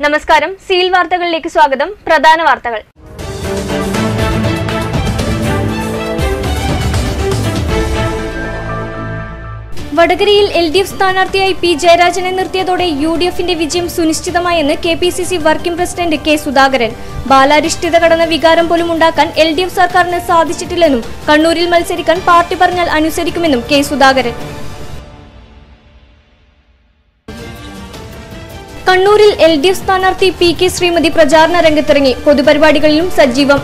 നമസ്കാരം, സീൽ വാർത്തകളിലേക്ക് സ്വാഗതം. പ്രധാന വാർത്തകൾ. വടകരയിൽ LDF സ്ഥാനാർത്ഥിയായി പി ജയരാജനെ നിർത്തിയതോടെ UDFന്റെ വിജയം സുനിശ്ചിതമായെന്ന് KPCC working president K Sudhakaran. ബാലാരിഷ്ഠിത കടന്ന വികാരം പോലും ഉണ്ടാക്കാൻ LDF സർക്കാരിന് സാധിച്ചിട്ടില്ലെന്നും കണ്ണൂരിൽ മത്സരിക്കാൻ പാർട്ടി പറഞ്ഞാൽ അനുസരിക്കുമെന്നും കെ സുധാകരൻ. കണ്ണൂരിൽ LDF സ്ഥാനാർത്ഥി PK ശ്രീമതി പ്രചാരണ രംഗത്തിറങ്ങി. പൊതുപരിപാടികളിലും സജീവം.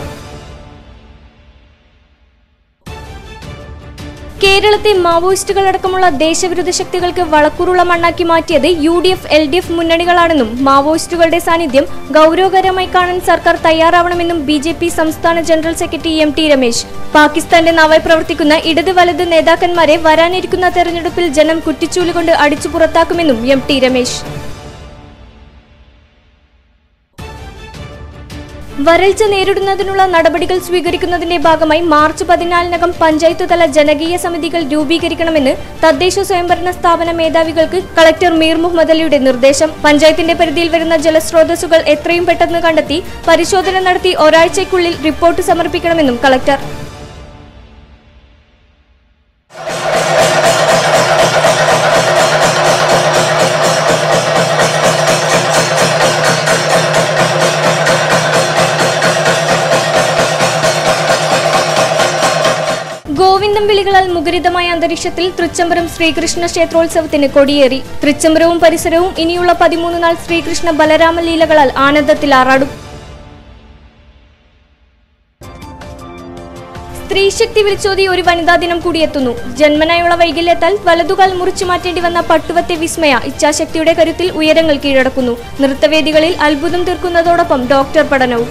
കേരളത്തെ മാവോയിസ്റ്റുകളടക്കമുള്ള ദേശവിരുദ്ധ ശക്തികൾക്ക് വളക്കൂറുള്ള മണ്ണാക്കി മാറ്റിയത് UDF LDF മുന്നണികളാണെന്നും മാവോയിസ്റ്റുകളുടെ സാന്നിധ്യം ഗൌരവകരമായി കാണാൻ സർക്കാർ തയ്യാറാവണമെന്നും BJP സംസ്ഥാന ജനറൽ സെക്രട്ടറി MT രമേശ്. പാകിസ്ഥാന്റെ നാവായി പ്രവർത്തിക്കുന്ന ഇടത് വലത് നേതാക്കന്മാരെ വരാനിരിക്കുന്ന തെരഞ്ഞെടുപ്പിൽ ജനം കുറ്റിച്ചൂലുകൊണ്ട് അടിച്ചു പുറത്താക്കുമെന്നും MT രമേശ്. വരൾച്ച നേരിടുന്നതിനുള്ള നടപടികൾ സ്വീകരിക്കുന്നതിന്റെ ഭാഗമായി മാർച്ച് 14-നകം പഞ്ചായത്ത് തല ജനകീയ സമിതികൾ രൂപീകരിക്കണമെന്ന് തദ്ദേശ സ്വയംഭരണ സ്ഥാപന മേധാവികൾക്ക് കളക്ടർ മീർ മുഹമ്മദ് അലിയുടെ നിർദ്ദേശം. പഞ്ചായത്തിന്റെ പരിധിയിൽ വരുന്ന ജലസ്രോതസ്സുകൾ എത്രയും പെട്ടെന്ന് കണ്ടെത്തി പരിശോധന നടത്തി ഒരാഴ്ചയ്ക്കുള്ളിൽ റിപ്പോർട്ട് സമർപ്പിക്കണമെന്നും കളക്ടർ. ഗോവിന്ദം വിളികളാൽ മുഖരിതമായ അന്തരീക്ഷത്തിൽ തൃച്ചംബരം ശ്രീകൃഷ്ണ ക്ഷേത്രോത്സവത്തിന് കൊടിയേറി. തൃച്ചംബരവും പരിസരവും ഇനിയുള്ള 13 നാൾ ശ്രീകൃഷ്ണ ബലരാമ ലീലകളാൽ ആനന്ദത്തിൽ ആറാടും. സ്ത്രീശക്തി വിളിച്ചോതി ഒരു വനിതാ ദിനം കൂടിയെത്തുന്നു. ജന്മനായുള്ള വൈകല്യത്താൽ വലതുകാൽ മുറിച്ചു മാറ്റേണ്ടി വന്ന പട്ടുവത്തെ വിസ്മയ ഇച്ഛാശക്തിയുടെ കരുത്തിൽ ഉയരങ്ങൾ കീഴടക്കുന്നു. നൃത്തവേദികളിൽ അത്ഭുതം തീർക്കുന്നതോടൊപ്പം ഡോക്ടർ പഠനവും.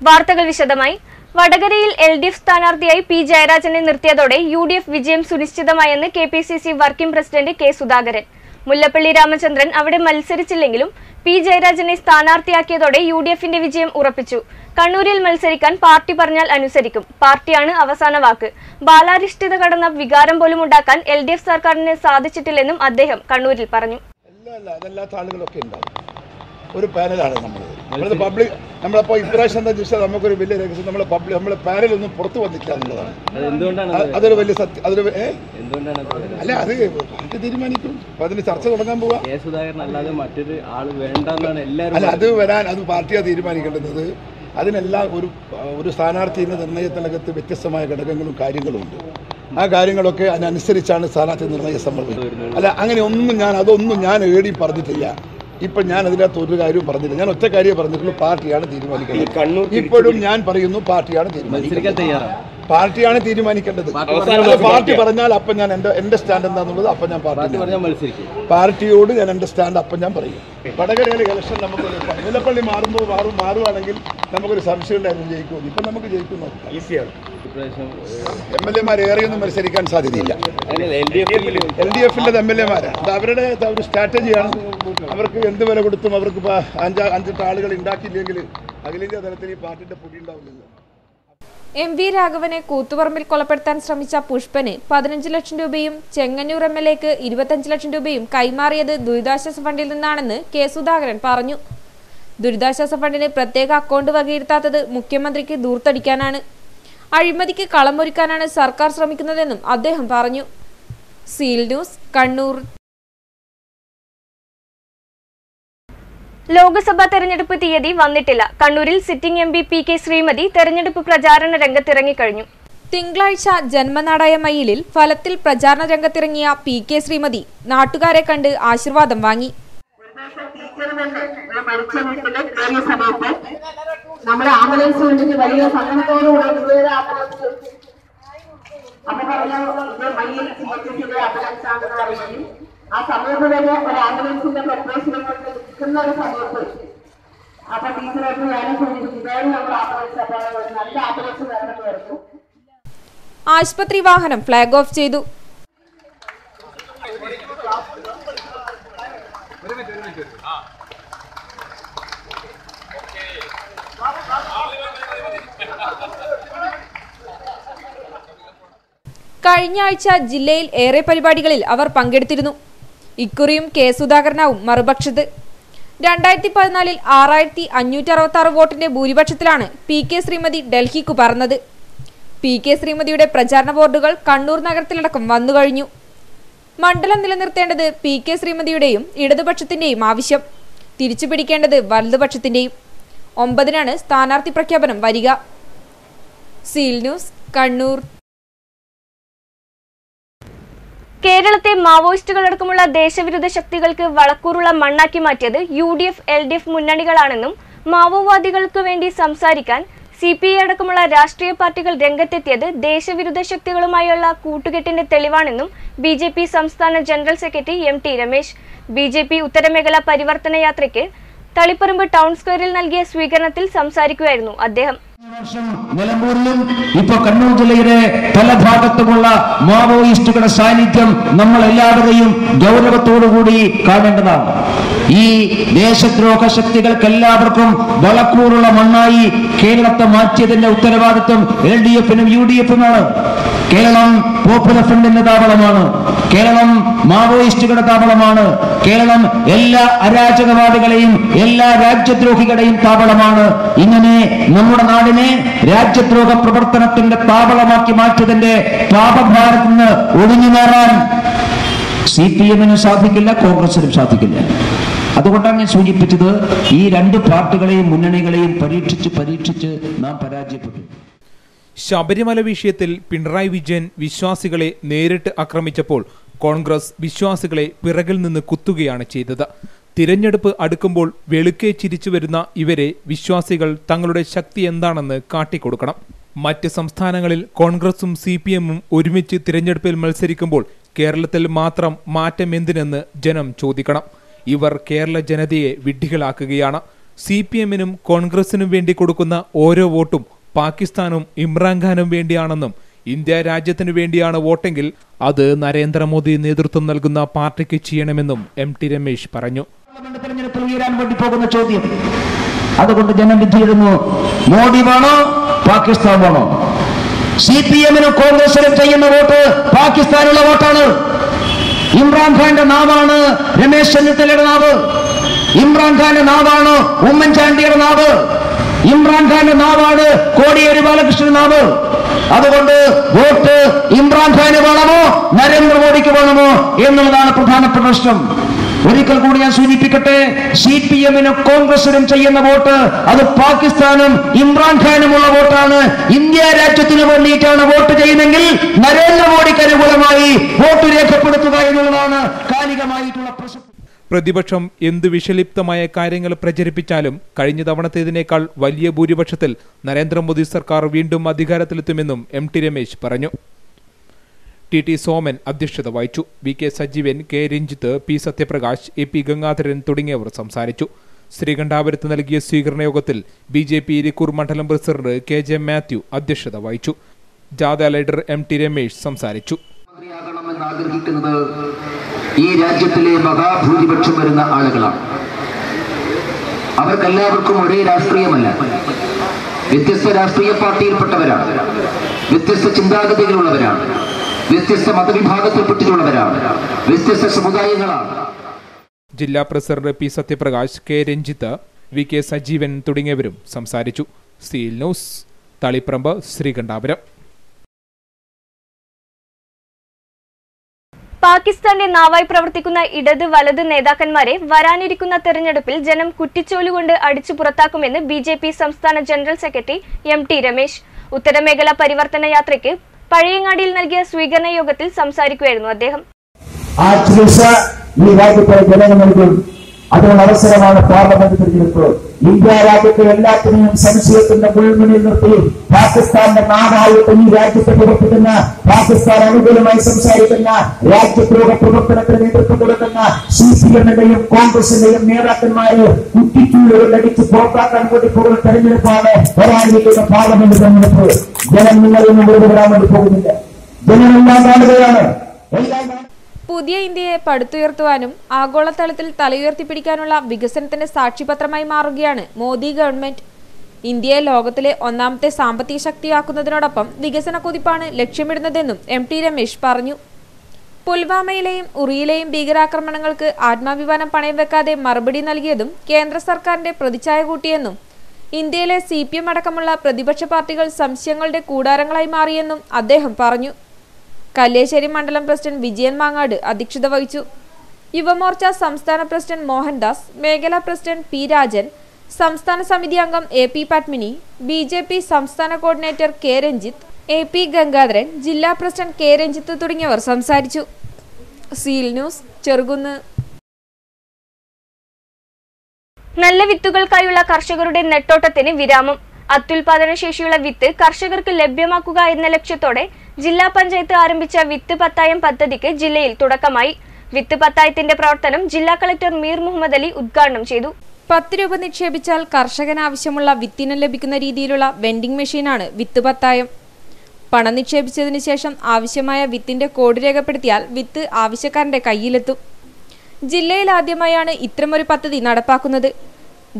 വാർത്തകൾ വിശദമായി. വടകരയിൽ LDF സ്ഥാനാർത്ഥിയായി പി ജയരാജനെ നിർത്തിയതോടെ UDF വിജയം സുനിശ്ചിതമായെന്ന് KPCC working president K Sudhakaran. Mullappally Ramachandran അവിടെ മത്സരിച്ചില്ലെങ്കിലും പി ജയരാജനെ സ്ഥാനാർത്ഥിയാക്കിയതോടെ UDFന്റെ വിജയം ഉറപ്പിച്ചു. കണ്ണൂരിൽ മത്സരിക്കാൻ പാർട്ടി പറഞ്ഞാൽ അനുസരിക്കും. പാർട്ടിയാണ് അവസാന വാക്ക്. ബാലാരിഷ്ഠിത കടന്ന വികാരം പോലും ഉണ്ടാക്കാൻ LDF സർക്കാരിന് സാധിച്ചിട്ടില്ലെന്നും അദ്ദേഹം കണ്ണൂരിൽ പറഞ്ഞു. ഒരു പാനലാണ് നമ്മളത് പബ്ലിക്. നമ്മളിപ്പോൾ ഇപ്രാവശ്യം എന്താ ചോദിച്ചാൽ നമുക്കൊരു വലിയ രഹസ്യം, നമ്മളെ പാനലൊന്നും പുറത്തു വന്നിട്ടില്ല എന്നുള്ളതാണ്. അതൊരു വലിയ സത്യം. അതൊരു അല്ല, അത് പാർട്ടി തീരുമാനിക്കും. അപ്പൊ അതിന് ചർച്ച തുടങ്ങാൻ പോവാ. അല്ല, അത് വരാൻ അത് പാർട്ടിയാണ് തീരുമാനിക്കേണ്ടത്. അതിനെല്ലാം ഒരു സ്ഥാനാർത്ഥിയുടെ നിർണയത്തിനകത്ത് വ്യത്യസ്തമായ ഘടകങ്ങളും കാര്യങ്ങളും ഉണ്ട്. ആ കാര്യങ്ങളൊക്കെ അതിനനുസരിച്ചാണ് സ്ഥാനാർത്ഥി നിർണയം സംഭവിക്കുന്നത്. അല്ല, അങ്ങനെ അതൊന്നും ഞാൻ പറഞ്ഞിട്ടില്ല. ഇപ്പം ഞാൻ അതിനകത്ത് ഒരു കാര്യവും പറഞ്ഞില്ല. ഞാൻ ഒറ്റ കാര്യം പറഞ്ഞിട്ടുള്ളൂ, പാർട്ടിയാണ് തീരുമാനിക്കുന്നത്. ഇപ്പോഴും ഞാൻ പറയുന്നു, പാർട്ടിയാണ് തീരുമാനിക്കേണ്ടത്. പാർട്ടി പറഞ്ഞാൽ അപ്പം ഞാൻ എന്റെ സ്റ്റാൻഡ് എന്താണെന്നുള്ളത് അപ്പം ഞാൻ പാർട്ടിയോട് ഞാൻ എന്റെ സ്റ്റാൻഡ് അപ്പം ഞാൻ പറയും. വടകരയിലെ ഇലക്ഷൻ നമുക്കൊരു മുല്ലപ്പള്ളി മാറുവാണെങ്കിൽ നമുക്കൊരു സംശയം ഉണ്ടായിരുന്നു ജയിക്കുമെന്ന്. ഇപ്പം നമുക്ക് ജയിക്കുന്നു, ഈസിയാണ്. MLA-മാർ ഏറെയൊന്നും മത്സരിക്കാൻ സാധ്യതയില്ല. LDF-ന്റെ MLA-മാര് അത് അവരുടെ ഒരു സ്ട്രാറ്റജിയാണ്. അവർക്ക് എന്ത് വില കൊടുത്തും അവർക്ക് 5-8 ആളുകൾ ഉണ്ടാക്കിയില്ലെങ്കിൽ അഖിലേന്ത്യാ തലത്തിൽ ഈ പാർട്ടിന്റെ പൊടി ഉണ്ടാവില്ലല്ലോ. MV രാഘവനെ കൂത്തുപറമ്പിൽ കൊലപ്പെടുത്താൻ ശ്രമിച്ച പുഷ്പന് 15 ലക്ഷം രൂപയും ചെങ്ങന്നൂർ MLA-ക്ക് 25 ലക്ഷം രൂപയും കൈമാറിയത് ദുരിതാശ്വാസ ഫണ്ടിൽ നിന്നാണെന്ന് കെ സുധാകരൻ പറഞ്ഞു. ദുരിതാശ്വാസ ഫണ്ടിന് പ്രത്യേക അക്കൗണ്ട് വകയിരുത്താത്തത് മുഖ്യമന്ത്രിക്ക് ദൂർത്തടിക്കാനാണ്. അഴിമതിക്ക് കളമൊരുക്കാനാണ് സർക്കാർ ശ്രമിക്കുന്നതെന്നും അദ്ദേഹം പറഞ്ഞു. Seal News, Kannur. ലോക്സഭാ തെരഞ്ഞെടുപ്പ് തീയതി വന്നിട്ടില്ല. കണ്ണൂരിൽ സിറ്റിംഗ് MP PK ശ്രീമതി തെരഞ്ഞെടുപ്പ് പ്രചാരണ രംഗത്തിറങ്ങിക്കഴിഞ്ഞു. തിങ്കളാഴ്ച ജന്മനാടായ മയിലിൽ ഫലത്തിൽ പ്രചാരണ രംഗത്തിറങ്ങിയ PK ശ്രീമതി നാട്ടുകാരെ കണ്ട് ആശീർവാദം വാങ്ങി. നമ്മുടെ ആംബുലൻസ് വേണ്ടിട്ട് വലിയ സങ്കടത്തോടുകൂടി ആ സമയത്ത് തന്നെ ഒരു ആംബുലൻസിന്റെ പ്രൊപ്പറേഷനെ കൊണ്ട് നിൽക്കുന്ന ഒരു സമയത്ത് അപ്പൊ ടീച്ചറായിട്ട് ഞാനും സൂചിപ്പിച്ചു, ഇതായാലും നമ്മൾ ആംബുലൻസ് അപ്പോൾ നല്ല ആംബുലൻസ് വേണമെന്ന് പറഞ്ഞു. ആശുപത്രി വാഹനം ഫ്ലാഗ് ഓഫ് ചെയ്തു. കഴിഞ്ഞ ആഴ്ച ജില്ലയിൽ ഏറെ പരിപാടികളിൽ അവർ പങ്കെടുത്തിരുന്നു. ഇക്കുറിയും കെ സുധാകരനാവും മറുപക്ഷത്ത്. 2014 6566 വോട്ടിന്റെ ഭൂരിപക്ഷത്തിലാണ് PK ശ്രീമതി ഡൽഹിക്കു പറന്നത്. PK ശ്രീമതിയുടെ പ്രചാരണ ബോർഡുകൾ കണ്ണൂർ നഗരത്തിലടക്കം വന്നുകഴിഞ്ഞു. മണ്ഡലം നിലനിർത്തേണ്ടത് PK ശ്രീമതിയുടെയും ഇടതുപക്ഷത്തിന്റെയും ആവശ്യം, തിരിച്ചുപിടിക്കേണ്ടത് വലതുപക്ഷത്തിന്റെയും. 9-നാണ് സ്ഥാനാർത്ഥി പ്രഖ്യാപനം വരിക. Seal News, Kannur. കേരളത്തെ മാവോയിസ്റ്റുകളടക്കമുള്ള ദേശവിരുദ്ധ ശക്തികൾക്ക് വളക്കൂറുള്ള മണ്ണാക്കി മാറ്റിയത് UDF LDF മുന്നണികളാണെന്നും മാവോവാദികൾക്ക് വേണ്ടി സംസാരിക്കാൻ CPI അടക്കമുള്ള രാഷ്ട്രീയ പാർട്ടികൾ രംഗത്തെത്തിയത് ദേശവിരുദ്ധ ശക്തികളുമായുള്ള കൂട്ടുകെട്ടിന്റെ തെളിവാണെന്നും BJP സംസ്ഥാന general secretary MT Ramesh BJP ഉത്തരമേഖല പരിവർത്തന യാത്രയ്ക്ക് തളിപ്പറമ്പ് ടൗൺ സ്ക്വയറിൽ നൽകിയ സ്വീകരണത്തിൽ സംസാരിക്കുകയായിരുന്നു അദ്ദേഹം. നിലമ്പൂരിലും ഇപ്പൊ കണ്ണൂർ ജില്ലയുടെ പല ഭാഗത്തുമുള്ള മാവോയിസ്റ്റുകളുടെ സാന്നിധ്യം നമ്മൾ എല്ലാവരെയും ഗൗരവത്തോടുകൂടി കാണേണ്ടതാണ്. ഈ ദേശദ്രോഹ ശക്തികൾക്ക് എല്ലാവർക്കും വളക്കൂറുള്ള മണ്ണായി കേരളത്തെ മാറ്റിയതിന്റെ ഉത്തരവാദിത്വം LDF-നും UDF-നുമാണ്. കേരളം പോപ്പുലർ ഫ്രണ്ടിന്റെ താവളമാണ്. കേരളം മാവോയിസ്റ്റുകളുടെ താവളമാണ്. കേരളം എല്ലാ അരാജകവാദികളെയും എല്ലാ രാജ്യദ്രോഹികളുടെയും താവളമാണ്. ഇങ്ങനെ നമ്മുടെ നാടിനെ രാജ്യദ്രോഹ പ്രവർത്തനത്തിന്റെ താവളമാക്കി മാറ്റിയതിന്റെ പാപഭാരത്തിൽ നിന്ന് ഒഴിഞ്ഞു മാറാൻ CPM-നും സാധിക്കില്ല, കോൺഗ്രസിനും സാധിക്കില്ല. അതുകൊണ്ടാണ് ഞാൻ സൂചിപ്പിച്ചത്, ഈ രണ്ട് പാർട്ടികളെയും മുന്നണികളെയും പരീക്ഷിച്ച് നാം പരാജയപ്പെട്ടു. ശബരിമല വിഷയത്തിൽ പിണറായി വിജയൻ വിശ്വാസികളെ നേരിട്ട് ആക്രമിച്ചപ്പോൾ കോൺഗ്രസ് വിശ്വാസികളെ പിറകിൽ നിന്ന് കുത്തുകയാണ് ചെയ്തത്. തിരഞ്ഞെടുപ്പ് അടുക്കുമ്പോൾ വെളുക്കെ ചിരിച്ചു വരുന്ന ഇവരെ വിശ്വാസികൾ തങ്ങളുടെ ശക്തി എന്താണെന്ന് കാട്ടിക്കൊടുക്കണം. മറ്റ് സംസ്ഥാനങ്ങളിൽ കോൺഗ്രസും CPM-ഉം ഒരുമിച്ച് തിരഞ്ഞെടുപ്പിൽ മത്സരിക്കുമ്പോൾ കേരളത്തിൽ മാത്രം മാറ്റം എന്തിനെന്ന് ജനം ചോദിക്കണം. ഇവർ കേരള ജനതയെ വിഡ്ഢികളാക്കുകയാണ്. CPM-നും കോൺഗ്രസിനും വേണ്ടി കൊടുക്കുന്ന ഓരോ വോട്ടും പാകിസ്ഥാനും ഇമ്രാൻഖാനും വേണ്ടിയാണെന്നും ഇന്ത്യ രാജ്യത്തിനു വേണ്ടിയാണ് വോട്ടെങ്കിൽ അത് നരേന്ദ്രമോദി നേതൃത്വം നൽകുന്ന പാർട്ടിക്ക് ചെയ്യണമെന്നും MT രമേശ് പറഞ്ഞു. തെരഞ്ഞെടുപ്പിൽ ഉയരാൻ വേണ്ടി പോകുന്ന ചോദ്യം, അതുകൊണ്ട് ജനം വിധിയിടുന്നു, മോദി വേണോ പാകിസ്ഥാൻ വേണോ? CPM-നും കോൺഗ്രസിനും ചെയ്യുന്ന വോട്ട് പാകിസ്ഥാനുള്ള വോട്ടാണ്. ഇമ്രാൻഖാന്റെ നാവാണ് രമേശ് ചെന്നിത്തലയുടെ നാവ്. ഇമ്രാൻഖാന്റെ നാവാണ് ഉമ്മൻചാണ്ടിയുടെ നാവ്. ഇമ്രാൻഖാന്റെ നാവാണ് കോടിയേരി ബാലകൃഷ്ണന്റെ നാവ്. അതുകൊണ്ട് വോട്ട് ഇമ്രാൻഖാന് വേണമോ നരേന്ദ്രമോദിക്ക് വേണമോ എന്നുള്ളതാണ് പ്രധാനപ്പെട്ട പ്രശ്നം. ഒരിക്കൽ കൂടി ഞാൻ സൂചിപ്പിക്കട്ടെ, CPM-നും കോൺഗ്രസിനും ചെയ്യുന്ന വോട്ട് അത് പാകിസ്ഥാനും ഇമ്രാൻഖാനുമുള്ള വോട്ടാണ്. ഇന്ത്യ രാജ്യത്തിന് വേണ്ടിയിട്ടാണ് വോട്ട് ചെയ്യുന്നെങ്കിൽ നരേന്ദ്രമോദിക്ക് അനുകൂലമായി വോട്ട് രേഖപ്പെടുത്തുക എന്നുള്ളതാണ് കാലികമായിട്ടുള്ള പ്രശ്നം. പ്രതിപക്ഷം എന്തു വിഷലിപ്തമായ കാര്യങ്ങൾ പ്രചരിപ്പിച്ചാലും കഴിഞ്ഞ തവണത്തേതിനേക്കാൾ വലിയ ഭൂരിപക്ഷത്തിൽ നരേന്ദ്രമോദി സർക്കാർ വീണ്ടും അധികാരത്തിലെത്തുമെന്നും MT രമേശ് പറഞ്ഞു. TT സോമൻ അധ്യക്ഷത വഹിച്ചു. VK Sajeevan, K Ranjith, P Satyaprakash, AP Gangadharan തുടങ്ങിയവർ സംസാരിച്ചു. ശ്രീകണ്ഠാപുരത്ത് നൽകിയ സ്വീകരണ യോഗത്തിൽ BJP ഇരിക്കൂർ മണ്ഡലം പ്രസിഡന്റ് KJ മാത്യു അധ്യക്ഷത വഹിച്ചു. ജാഥ ലീഡർ MT രമേശ് സംസാരിച്ചു. ആഗ്രഹിക്കുന്നത് ഈ രാജ്യത്തിലെ മഹാഭൂരിപക്ഷം വരുന്ന ആളുകളാണ്. അവർക്കെല്ലാവർക്കും ഒരേ രാഷ്ട്രീയമല്ല, വ്യത്യസ്ത രാഷ്ട്രീയ പാർട്ടിയിൽപ്പെട്ടവരാണ്, വ്യത്യസ്ത ചിന്താഗതികളുള്ളവരാണ്, വ്യത്യസ്ത മതവിഭാഗത്തിൽപ്പെട്ടിട്ടുള്ളവരാണ്, വ്യത്യസ്ത സമുദായങ്ങളാണ്. ജില്ലാ president P Satyaprakash, K Ranjith, VK Sajeevan തുടങ്ങിയവരും സംസാരിച്ചു. Seal News, Taliparamba, Sreekandapuram. പാകിസ്ഥാന്റെ നാവായി പ്രവർത്തിക്കുന്ന ഇടത് വലത് നേതാക്കന്മാരെ വരാനിരിക്കുന്ന തെരഞ്ഞെടുപ്പിൽ ജനം കുറ്റിച്ചോലുകൊണ്ട് അടിച്ചു പുറത്താക്കുമെന്ന് BJP സംസ്ഥാന ജനറൽ സെക്രട്ടറി MT രമേശ് ഉത്തരമേഖല പരിവർത്തന യാത്രയ്ക്ക് പഴയങ്ങാടിയിൽ നൽകിയ സ്വീകരണ യോഗത്തിൽ സംസാരിക്കുകയായിരുന്നു അദ്ദേഹം. അതുകൊണ്ട് അവസരമാണ് പാർലമെന്റ് തെരഞ്ഞെടുപ്പ്. ഇന്ത്യ രാജ്യത്തെ എല്ലാത്തിനെയും സംശയത്തിന്റെ മുൾമുനിൽ നിർത്തി പാകിസ്ഥാന്റെ നാടായിട്ട് ഈ രാജ്യത്തെ പ്രവർത്തിക്കുന്ന, പാകിസ്ഥാൻ അനുകൂലമായി സംസാരിക്കുന്ന, രാജ്യദ്രോഹ പ്രവർത്തനത്തിന് നേതൃത്വം കൊടുക്കുന്ന CPM-ന്റെയും കോൺഗ്രസിന്റെയും നേതാക്കന്മാര് കുറ്റിച്ചൂലുകളിലടിച്ച് പുറത്താക്കാൻ വേണ്ടി പോകുന്ന തെരഞ്ഞെടുപ്പാണ് വരാനിരിക്കുന്ന പാർലമെന്റ് തെരഞ്ഞെടുപ്പ്. ജനം നിങ്ങളൊന്നും വെറുതെ വിടാൻ വേണ്ടി പോകുന്നില്ല, ജനമെല്ലാം കാണുകയാണ്. പുതിയ ഇന്ത്യയെ പടുത്തുയർത്തുവാനും ആഗോളതലത്തിൽ തലയുയർത്തിപ്പിടിക്കാനുള്ള വികസനത്തിന്റെ സാക്ഷ്യപത്രമായി മാറുകയാണ് മോദി ഗവൺമെന്റ്. ഇന്ത്യയെ ലോകത്തിലെ ഒന്നാമത്തെ സാമ്പത്തിക ശക്തിയാക്കുന്നതിനോടൊപ്പം വികസന കുതിപ്പാണ് ലക്ഷ്യമിടുന്നതെന്നും MT രമേശ് പറഞ്ഞു. പുൽവാമയിലെയും ഉറിയിലെയും ഭീകരാക്രമണങ്ങൾക്ക് ആത്മാഭിമാനം പണയം വെക്കാതെ മറുപടി നൽകിയതും കേന്ദ്ര സർക്കാരിന്റെ പ്രതിച്ഛായ കൂട്ടിയെന്നും ഇന്ത്യയിലെ CPM അടക്കമുള്ള പ്രതിപക്ഷ പാർട്ടികൾ സംശയങ്ങളുടെ കൂടാരങ്ങളായി മാറിയെന്നും അദ്ദേഹം പറഞ്ഞു. കല്ലേശ്ശേരി മണ്ഡലം പ്രസിഡന്റ് വിജയൻ മാങ്ങാട് അധ്യക്ഷത വഹിച്ചു. യുവമോർച്ച സംസ്ഥാന പ്രസിഡന്റ് മോഹൻദാസ്, മേഖലാ പ്രസിഡന്റ് P രാജൻ, സംസ്ഥാന സമിതി അംഗം AP പത്മിനി, BJP സംസ്ഥാന coordinator K Ranjith, AP Gangadharan, ജില്ലാ പ്രസിഡന്റ് K രഞ്ജിത്ത് തുടങ്ങിയവർ സംസാരിച്ചു. Seal News, Cherukunnu. നല്ല വിത്തുകൾക്കായുള്ള കർഷകരുടെ നെട്ടോട്ടത്തിന് വിരാമം. അത്യുൽപാദന ശേഷിയുള്ള വിത്ത് കർഷകർക്ക് ലഭ്യമാക്കുക എന്ന ലക്ഷ്യത്തോടെ ജില്ലാ പഞ്ചായത്ത് ആരംഭിച്ച വിത്ത് പത്തായം പദ്ധതിക്ക് ജില്ലയിൽ തുടക്കമായി. വിത്ത് പത്തായത്തിന്റെ പ്രവർത്തനം ജില്ലാ കളക്ടർ മീർ മുഹമ്മദ് അലി ഉദ്ഘാടനം ചെയ്തു. 10 രൂപ നിക്ഷേപിച്ചാൽ കർഷകന് ആവശ്യമുള്ള വിത്തിനം ലഭിക്കുന്ന രീതിയിലുള്ള വെൻഡിംഗ് മെഷീനാണ് വിത്ത് പത്തായം. പണം നിക്ഷേപിച്ചതിനു ശേഷം ആവശ്യമായ വിത്തിന്റെ കോഡ് രേഖപ്പെടുത്തിയാൽ വിത്ത് ആവശ്യക്കാരന്റെ കയ്യിലെത്തും. ജില്ലയിൽ ആദ്യമായാണ് ഇത്തരമൊരു പദ്ധതി നടപ്പാക്കുന്നത്.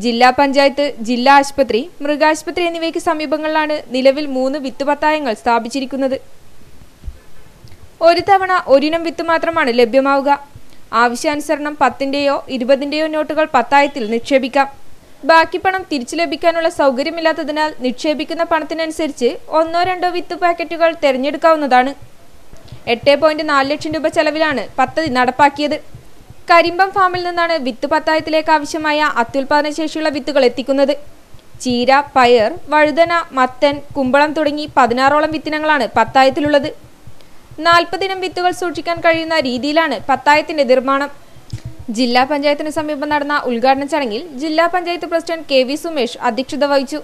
ജില്ലാ പഞ്ചായത്ത്, ജില്ലാ ആശുപത്രി, മൃഗാശുപത്രി എന്നിവയ്ക്ക് സമീപങ്ങളിലാണ് നിലവിൽ 3 വിത്ത് പത്തായങ്ങൾ സ്ഥാപിച്ചിരിക്കുന്നത്. ഒരു തവണ ഒരിനം വിത്ത് മാത്രമാണ് ലഭ്യമാവുക. ആവശ്യാനുസരണം 10ന്റെയോ 20ന്റെയോ നോട്ടുകൾ പത്തായത്തിൽ നിക്ഷേപിക്കാം. ബാക്കി പണം തിരിച്ചു ലഭിക്കാനുള്ള സൗകര്യമില്ലാത്തതിനാൽ നിക്ഷേപിക്കുന്ന പണത്തിനനുസരിച്ച് 1-2 വിത്ത് പാക്കറ്റുകൾ തിരഞ്ഞെടുക്കാവുന്നതാണ്. 8.4 ലക്ഷം രൂപ ചെലവിലാണ് പദ്ധതി നടപ്പാക്കിയത്. കരിമ്പം ഫാമിൽ നിന്നാണ് വിത്ത് പത്തായത്തിലേക്ക് ആവശ്യമായ അത്യുൽപാദന ശേഷിയുള്ള വിത്തുകൾ എത്തിക്കുന്നത്. ചീര, പയർ, വഴുതന, മത്തൻ, കുമ്പളം തുടങ്ങി 16ഓളം വിത്തിനങ്ങളാണ് പത്തായത്തിലുള്ളത്. 40 ഇനം വിത്തുകൾ സൂക്ഷിക്കാൻ കഴിയുന്ന രീതിയിലാണ് പത്തായത്തിന്റെ നിർമ്മാണം. ജില്ലാ പഞ്ചായത്തിന് സമീപം നടന്ന ഉദ്ഘാടന ചടങ്ങിൽ ജില്ലാ പഞ്ചായത്ത് പ്രസിഡന്റ് KV സുമേഷ് അധ്യക്ഷത വഹിച്ചു.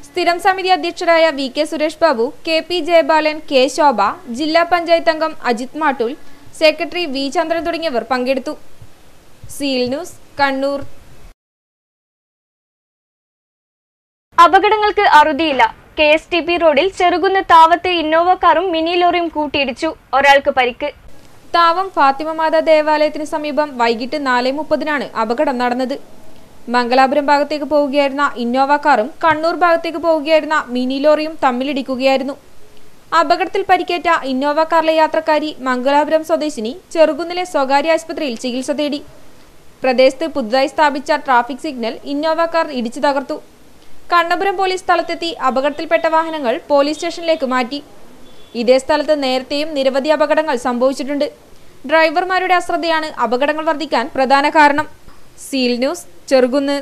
സ്ഥിരം സമിതി അധ്യക്ഷരായ VK Suresh Babu, KP Jayabalan, K ശോഭ, ജില്ലാ പഞ്ചായത്ത് അംഗം അജിത് മാട്ടൂൽ, സെക്രട്ടറി V ചന്ദ്രൻ തുടങ്ങിയവർ പങ്കെടുത്തു. Seal News, Kannur. അപകടങ്ങൾക്ക് അറുതിയില്ല. KSTP റോഡിൽ ചെറുകുന്ന് താവത്ത് ഇന്നോവ കാറും മിനി ലോറിയും കൂട്ടിയിടിച്ചു. ഒരാൾക്ക് പരിക്ക്. താവം ഫാത്തിമ മാതാ ദേവാലയത്തിന് സമീപം വൈകിട്ട് 4:30-നാണ് അപകടം നടന്നത്. മംഗലാപുരം ഭാഗത്തേക്ക് പോവുകയായിരുന്ന ഇന്നോവ കാറും കണ്ണൂർ ഭാഗത്തേക്ക് പോവുകയായിരുന്ന മിനി ലോറിയും തമ്മിലിടിക്കുകയായിരുന്നു. അപകടത്തിൽ പരിക്കേറ്റ ഇന്നോവ കാറിലെ യാത്രക്കാരി മംഗലാപുരം സ്വദേശിനി ചെറുകുന്നിലെ സ്വകാര്യ ആശുപത്രിയിൽ ചികിത്സ തേടി. പ്രദേശത്ത് പുതുതായി സ്ഥാപിച്ച ട്രാഫിക് സിഗ്നൽ ഇന്നോവ കാർ ഇടിച്ചു തകർത്തു. കണ്ണപുരം പോലീസ് സ്ഥലത്തെത്തി അപകടത്തിൽപ്പെട്ട വാഹനങ്ങൾ പോലീസ് സ്റ്റേഷനിലേക്ക് മാറ്റി. ഇതേ സ്ഥലത്ത് നേരത്തെയും നിരവധി അപകടങ്ങൾ സംഭവിച്ചിട്ടുണ്ട്. ഡ്രൈവർമാരുടെ അശ്രദ്ധയാണ് അപകടങ്ങൾ വർദ്ധിക്കാൻ പ്രധാന കാരണം. Seal News, Cherukunnu.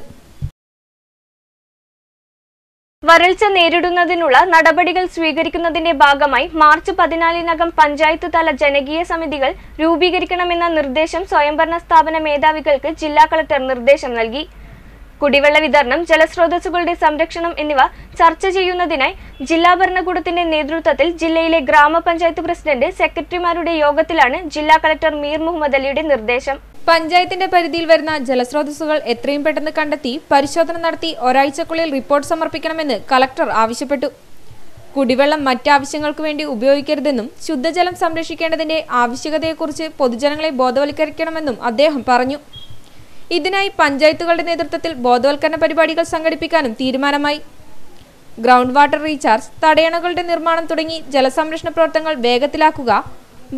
വരൾച്ച നേരിടുന്നതിനുള്ള നടപടികൾ സ്വീകരിക്കുന്നതിന്റെ ഭാഗമായി മാർച്ച് 14-നകം പഞ്ചായത്ത് തല ജനകീയ സമിതികൾ രൂപീകരിക്കണമെന്ന നിർദ്ദേശം സ്വയംഭരണ സ്ഥാപന മേധാവികൾക്ക് ജില്ലാ കളക്ടർ നിർദ്ദേശം നൽകി. കുടിവെള്ള വിതരണം, ജലസ്രോതസ്സുകളുടെ സംരക്ഷണം എന്നിവ ചർച്ച ചെയ്യുന്നതിനായി ജില്ലാ ഭരണകൂടത്തിന്റെ നേതൃത്വത്തിൽ ജില്ലയിലെ ഗ്രാമപഞ്ചായത്ത് പ്രസിഡന്റ്, സെക്രട്ടറിമാരുടെ യോഗത്തിലാണ് ജില്ലാ കളക്ടർ മീർ മുഹമ്മദ് അലിയുടെ നിർദ്ദേശം. പഞ്ചായത്തിന്റെ പരിധിയിൽ വരുന്ന ജലസ്രോതസ്സുകൾ എത്രയും പെട്ടെന്ന് കണ്ടെത്തി പരിശോധന നടത്തി ഒരാഴ്ചക്കുള്ളിൽ റിപ്പോർട്ട് സമർപ്പിക്കണമെന്ന് കളക്ടർ ആവശ്യപ്പെട്ടു. കുടിവെള്ളം മറ്റാവശ്യങ്ങൾക്ക് വേണ്ടി ഉപയോഗിക്കരുതെന്നും ശുദ്ധജലം സംരക്ഷിക്കേണ്ടതിന്റെ ആവശ്യകതയെക്കുറിച്ച് പൊതുജനങ്ങളെ ബോധവൽക്കരിക്കണമെന്നും അദ്ദേഹം പറഞ്ഞു. ഇതിനായി പഞ്ചായത്തുകളുടെ നേതൃത്വത്തിൽ ബോധവൽക്കരണ പരിപാടികൾ സംഘടിപ്പിക്കാനും തീരുമാനമായി. ഗ്രൗണ്ട് വാട്ടർ റീചാർജ്, തടയണകളുടെ നിർമ്മാണം തുടങ്ങി ജലസംരക്ഷണ പ്രവർത്തനങ്ങൾ വേഗത്തിലാക്കുക,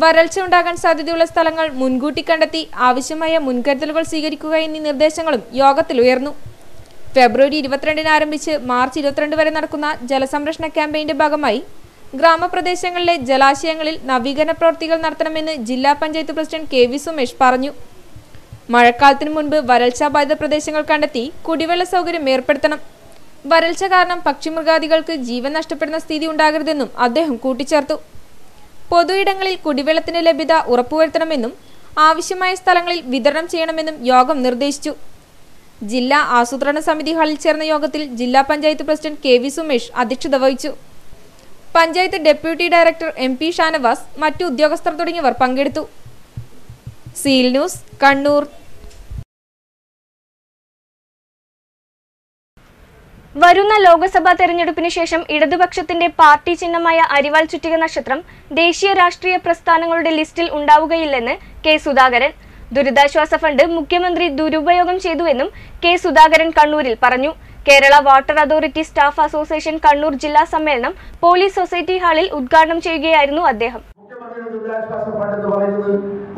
വരൾച്ച ഉണ്ടാകാൻ സാധ്യതയുള്ള സ്ഥലങ്ങൾ മുൻകൂട്ടി കണ്ടെത്തി ആവശ്യമായ മുൻകരുതലുകൾ സ്വീകരിക്കുക എന്നീ നിർദ്ദേശങ്ങളും യോഗത്തിൽ ഉയർന്നു. ഫെബ്രുവരി 22-ന് ആരംഭിച്ച് മാർച്ച് 22 വരെ നടക്കുന്ന ജലസംരക്ഷണ ക്യാമ്പയിന്റെ ഭാഗമായി ഗ്രാമപ്രദേശങ്ങളിലെ ജലാശയങ്ങളിൽ നവീകരണ പ്രവൃത്തികൾ നടത്തണമെന്ന് ജില്ലാ പഞ്ചായത്ത് പ്രസിഡന്റ് KV സുമേഷ് പറഞ്ഞു. മഴക്കാലത്തിനു മുൻപ് വരൾച്ചാബാധിത പ്രദേശങ്ങൾ കണ്ടെത്തി കുടിവെള്ള സൗകര്യം ഏർപ്പെടുത്തണം. വരൾച്ച കാരണം പക്ഷിമൃഗാദികൾക്ക് ജീവൻ നഷ്ടപ്പെടുന്ന സ്ഥിതി ഉണ്ടാകരുതെന്നും അദ്ദേഹം കൂട്ടിച്ചേർത്തു. പൊതുയിടങ്ങളിൽ കുടിവെള്ളത്തിന്റെ ലഭ്യത ഉറപ്പുവരുത്തണമെന്നും ആവശ്യമായ സ്ഥലങ്ങളിൽ വിതരണം ചെയ്യണമെന്നും യോഗം നിർദ്ദേശിച്ചു. ജില്ലാ ആസൂത്രണ സമിതി ഹാളിൽ ചേർന്ന യോഗത്തിൽ ജില്ലാ പഞ്ചായത്ത് പ്രസിഡന്റ് KV സുമേഷ് അധ്യക്ഷത വഹിച്ചു. Panchayat deputy director MP Shanavas, മറ്റു ഉദ്യോഗസ്ഥർ തുടങ്ങിയവർ പങ്കെടുത്തു. Seal News, Kannur. വരുന്ന ലോക്സഭാ തെരഞ്ഞെടുപ്പിന് ശേഷം ഇടതുപക്ഷത്തിന്റെ പാർട്ടി ചിഹ്നമായ അരിവാൾ ചുറ്റിക നക്ഷത്രം ദേശീയ രാഷ്ട്രീയ പ്രസ്ഥാനങ്ങളുടെ ലിസ്റ്റിൽ ഉണ്ടാവുകയില്ലെന്ന് K സുധാകരൻ. ദുരിതാശ്വാസ ഫണ്ട് മുഖ്യമന്ത്രി ദുരുപയോഗം ചെയ്തുവെന്നും K സുധാകരൻ കണ്ണൂരിൽ പറഞ്ഞു. Kerala water authority staff association Kannur ജില്ലാ സമ്മേളനം പോലീസ് സൊസൈറ്റി ഹാളിൽ ഉദ്ഘാടനം ചെയ്യുകയായിരുന്നു അദ്ദേഹം.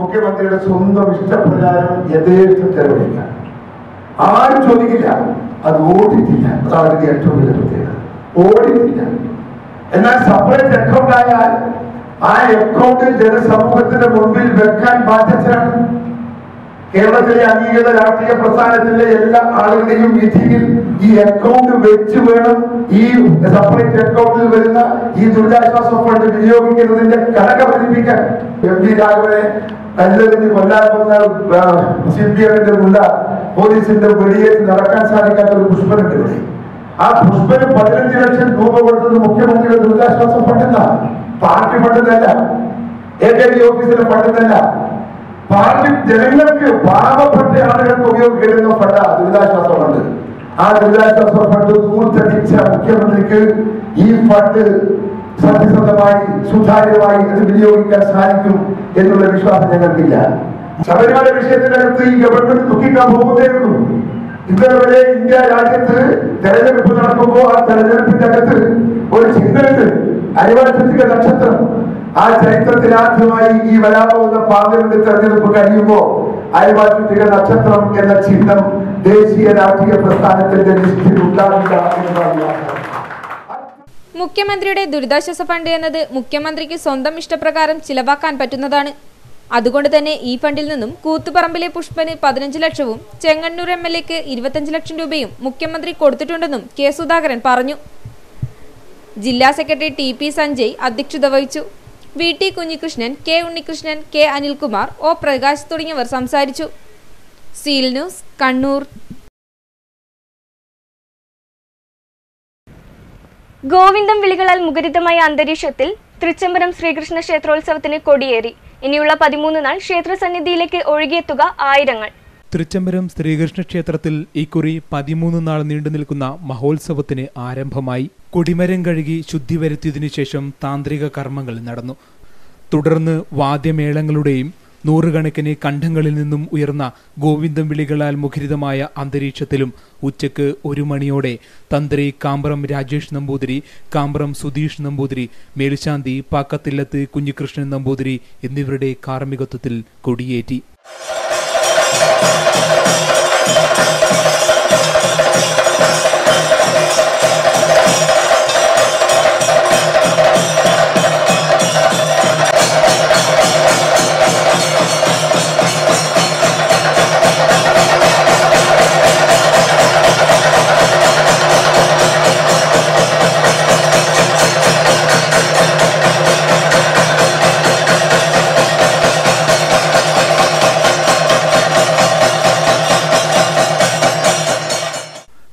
മുഖ്യമന്ത്രിയുടെ സ്വന്തം ഇഷ്ടപ്രകാരം യഥേഷ്ടം ചെലവഴിക്കാൻ ആരും ചോദിക്കില്ല. അത് ഓടിട്ടില്ല. അതാണ് ഏറ്റവും വലിയ പ്രത്യേകത. ഓടിട്ടില്ല. എന്നാൽ സെപ്പറേറ്റ് അക്കൗണ്ട് ആയാൽ ആ അക്കൗണ്ട് ജനസമൂഹത്തിന്റെ മുൻപിൽ വെക്കാൻ ബാധ്യസ്ഥരാണ്. കേരളത്തിലെ അംഗീകൃത രാഷ്ട്രീയ പ്രസ്ഥാനത്തിലെ എല്ലാ ആളുകളുടെയും വിധിയിൽ ഈ അക്കൗണ്ട് വെച്ച് വേണം ഈ സെപ്പറേറ്റ് അക്കൗണ്ടിൽ വരുന്ന ഈ ദുരിതാശ്വാസ ഫണ്ട് വിനിയോഗിക്കുന്നതിന്റെ കണക്ക് പതിപ്പിക്കാൻ. എം വി രാഘവനെ കല്ലെറിഞ്ഞ് കൊല്ലാൻ വന്ന CPM-ന്റെ മുല്ല പോലീസിന്റെ വെടിയേറ്റ് നടക്കാൻ സാധിക്കാത്ത ഒരു പുഷ്പനുണ്ട് ഇവിടെ. ആ പുഷ്പന് 15 ലക്ഷം രൂപ കൊടുത്തത് മുഖ്യമന്ത്രിയുടെ ദുരിതാശ്വാസ ഫണ്ടെന്നാണ്. പാർട്ടി ഫണ്ടെന്നല്ല, AKP ഓഫീസിലെ ഫണ്ടെന്നല്ല. പാർട്ടി ജനങ്ങൾക്ക് പാവപ്പെട്ട ആളുകൾക്ക് ഉപയോഗിക്കുന്ന ഫണ്ട് ദുരിതാശ്വാസ ഫണ്ട്. ആ ദുരിതാശ്വാസ ഫണ്ട് ദൂർത്തടിച്ച മുഖ്യമന്ത്രിക്ക് ഈ ഫണ്ട് സത്യസന്ധമായി സുതാര്യമായി അത് വിനിയോഗിക്കാൻ സാധിക്കും എന്നുള്ള വിശ്വാസം ഞങ്ങൾക്കില്ല. ശബരിമല വിഷയത്തിനകത്ത് ഈ ഗവൺമെന്റ് ദുഃഖിക്കാൻ പോകുന്നേയുള്ളൂ. ഇന്നലെ വരെ ഇന്ത്യ രാജ്യത്ത് തെരഞ്ഞെടുപ്പ് നടക്കുമ്പോൾ ആ തെരഞ്ഞെടുപ്പിന്റെ അകത്ത് ഒരു ചിന്തയുണ്ട്, അരിവാചിക നക്ഷത്രം. ആ ചരിത്രത്തിൽ ആദ്യമായി ഈ വരാൻ പോകുന്ന പാർലമെന്റ് തെരഞ്ഞെടുപ്പ് കഴിയുമ്പോൾ അരിവാചിക നക്ഷത്രം എന്ന ചിഹ്നം ദേശീയ രാഷ്ട്രീയ പ്രസ്ഥാനത്തിന്റെ ലിസ്റ്റിൽ ഉണ്ടാവില്ല എന്നതാണ്. മുഖ്യമന്ത്രിയുടെ ദുരിതാശ്വാസ ഫണ്ട് എന്നത് മുഖ്യമന്ത്രിക്ക് സ്വന്തം ഇഷ്ടപ്രകാരം ചിലവാക്കാൻ പറ്റുന്നതാണ്. അതുകൊണ്ട് തന്നെ ഈ ഫണ്ടിൽ നിന്നും കൂത്തുപറമ്പിലെ പുഷ്പന് 15 ലക്ഷവും ചെങ്ങന്നൂർ MLAക്ക് 25 ലക്ഷം രൂപയും മുഖ്യമന്ത്രി കൊടുത്തിട്ടുണ്ടെന്നും കെ സുധാകരൻ പറഞ്ഞു. ജില്ലാ സെക്രട്ടറി TP സഞ്ജയ് അധ്യക്ഷത വഹിച്ചു. VT Kunhikrishnan, K Unnikrishnan, K Anilkumar, O Prakash തുടങ്ങിയവർ സംസാരിച്ചു. Seal News, Kannur. ഗോവിന്ദം വിളികളാൽ മുഖരിതമായ അന്തരീക്ഷത്തിൽ തൃച്ചംബരം ശ്രീകൃഷ്ണ ക്ഷേത്രോത്സവത്തിന് കൊടിയേറി. ഇനിയുള്ള 13 നാൾ ക്ഷേത്രസന്നിധിയിലേക്ക് ഒഴുകിയെത്തുക ആയിരങ്ങൾ. തൃച്ചംബരം ശ്രീകൃഷ്ണ ക്ഷേത്രത്തിൽ ഇക്കുറി 13 നാൾ നീണ്ടു നിൽക്കുന്ന മഹോത്സവത്തിന് ആരംഭമായി. കൊടിമരം കഴുകി ശുദ്ധി വരുത്തിയതിനു ശേഷം താന്ത്രിക കർമ്മങ്ങൾ നടന്നു. തുടർന്ന് വാദ്യമേളങ്ങളുടെയും നൂറുകണക്കിന് കണ്ഠങ്ങളിൽ നിന്നും ഉയർന്ന ഗോവിന്ദം വിളികളാൽ മുഖരിതമായ അന്തരീക്ഷത്തിലും ഉച്ചയ്ക്ക് 1 മണിയോടെ തന്ത്രി കാമ്പ്രം രാജേഷ് നമ്പൂതിരി, കാമ്പ്രം സുധീഷ് നമ്പൂതിരി, മേൽശാന്തി പാക്കത്തില്ലത്ത് കുഞ്ഞികൃഷ്ണൻ നമ്പൂതിരി എന്നിവരുടെ കാർമ്മികത്വത്തിൽ കൊടിയേറ്റി.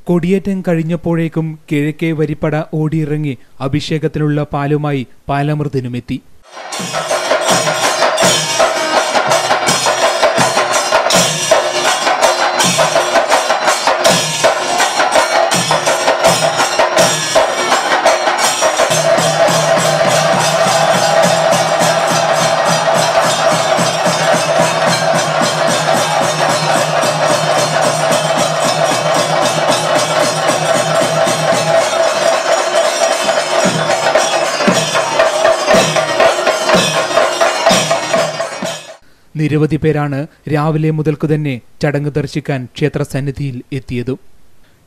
കൊടിയേറ്റം കഴിഞ്ഞപ്പോഴേക്കും കിഴക്കേ വരിപ്പട ഓടിയിറങ്ങി അഭിഷേകത്തിനുള്ള പാലുമായി പാലമൃതനുമെത്തി. നിരവധി പേരാണ് രാവിലെ മുതൽക്കു തന്നെ ചടങ്ങ് ദർശിക്കാൻ ക്ഷേത്രസന്നിധിയിൽ എത്തിയത്.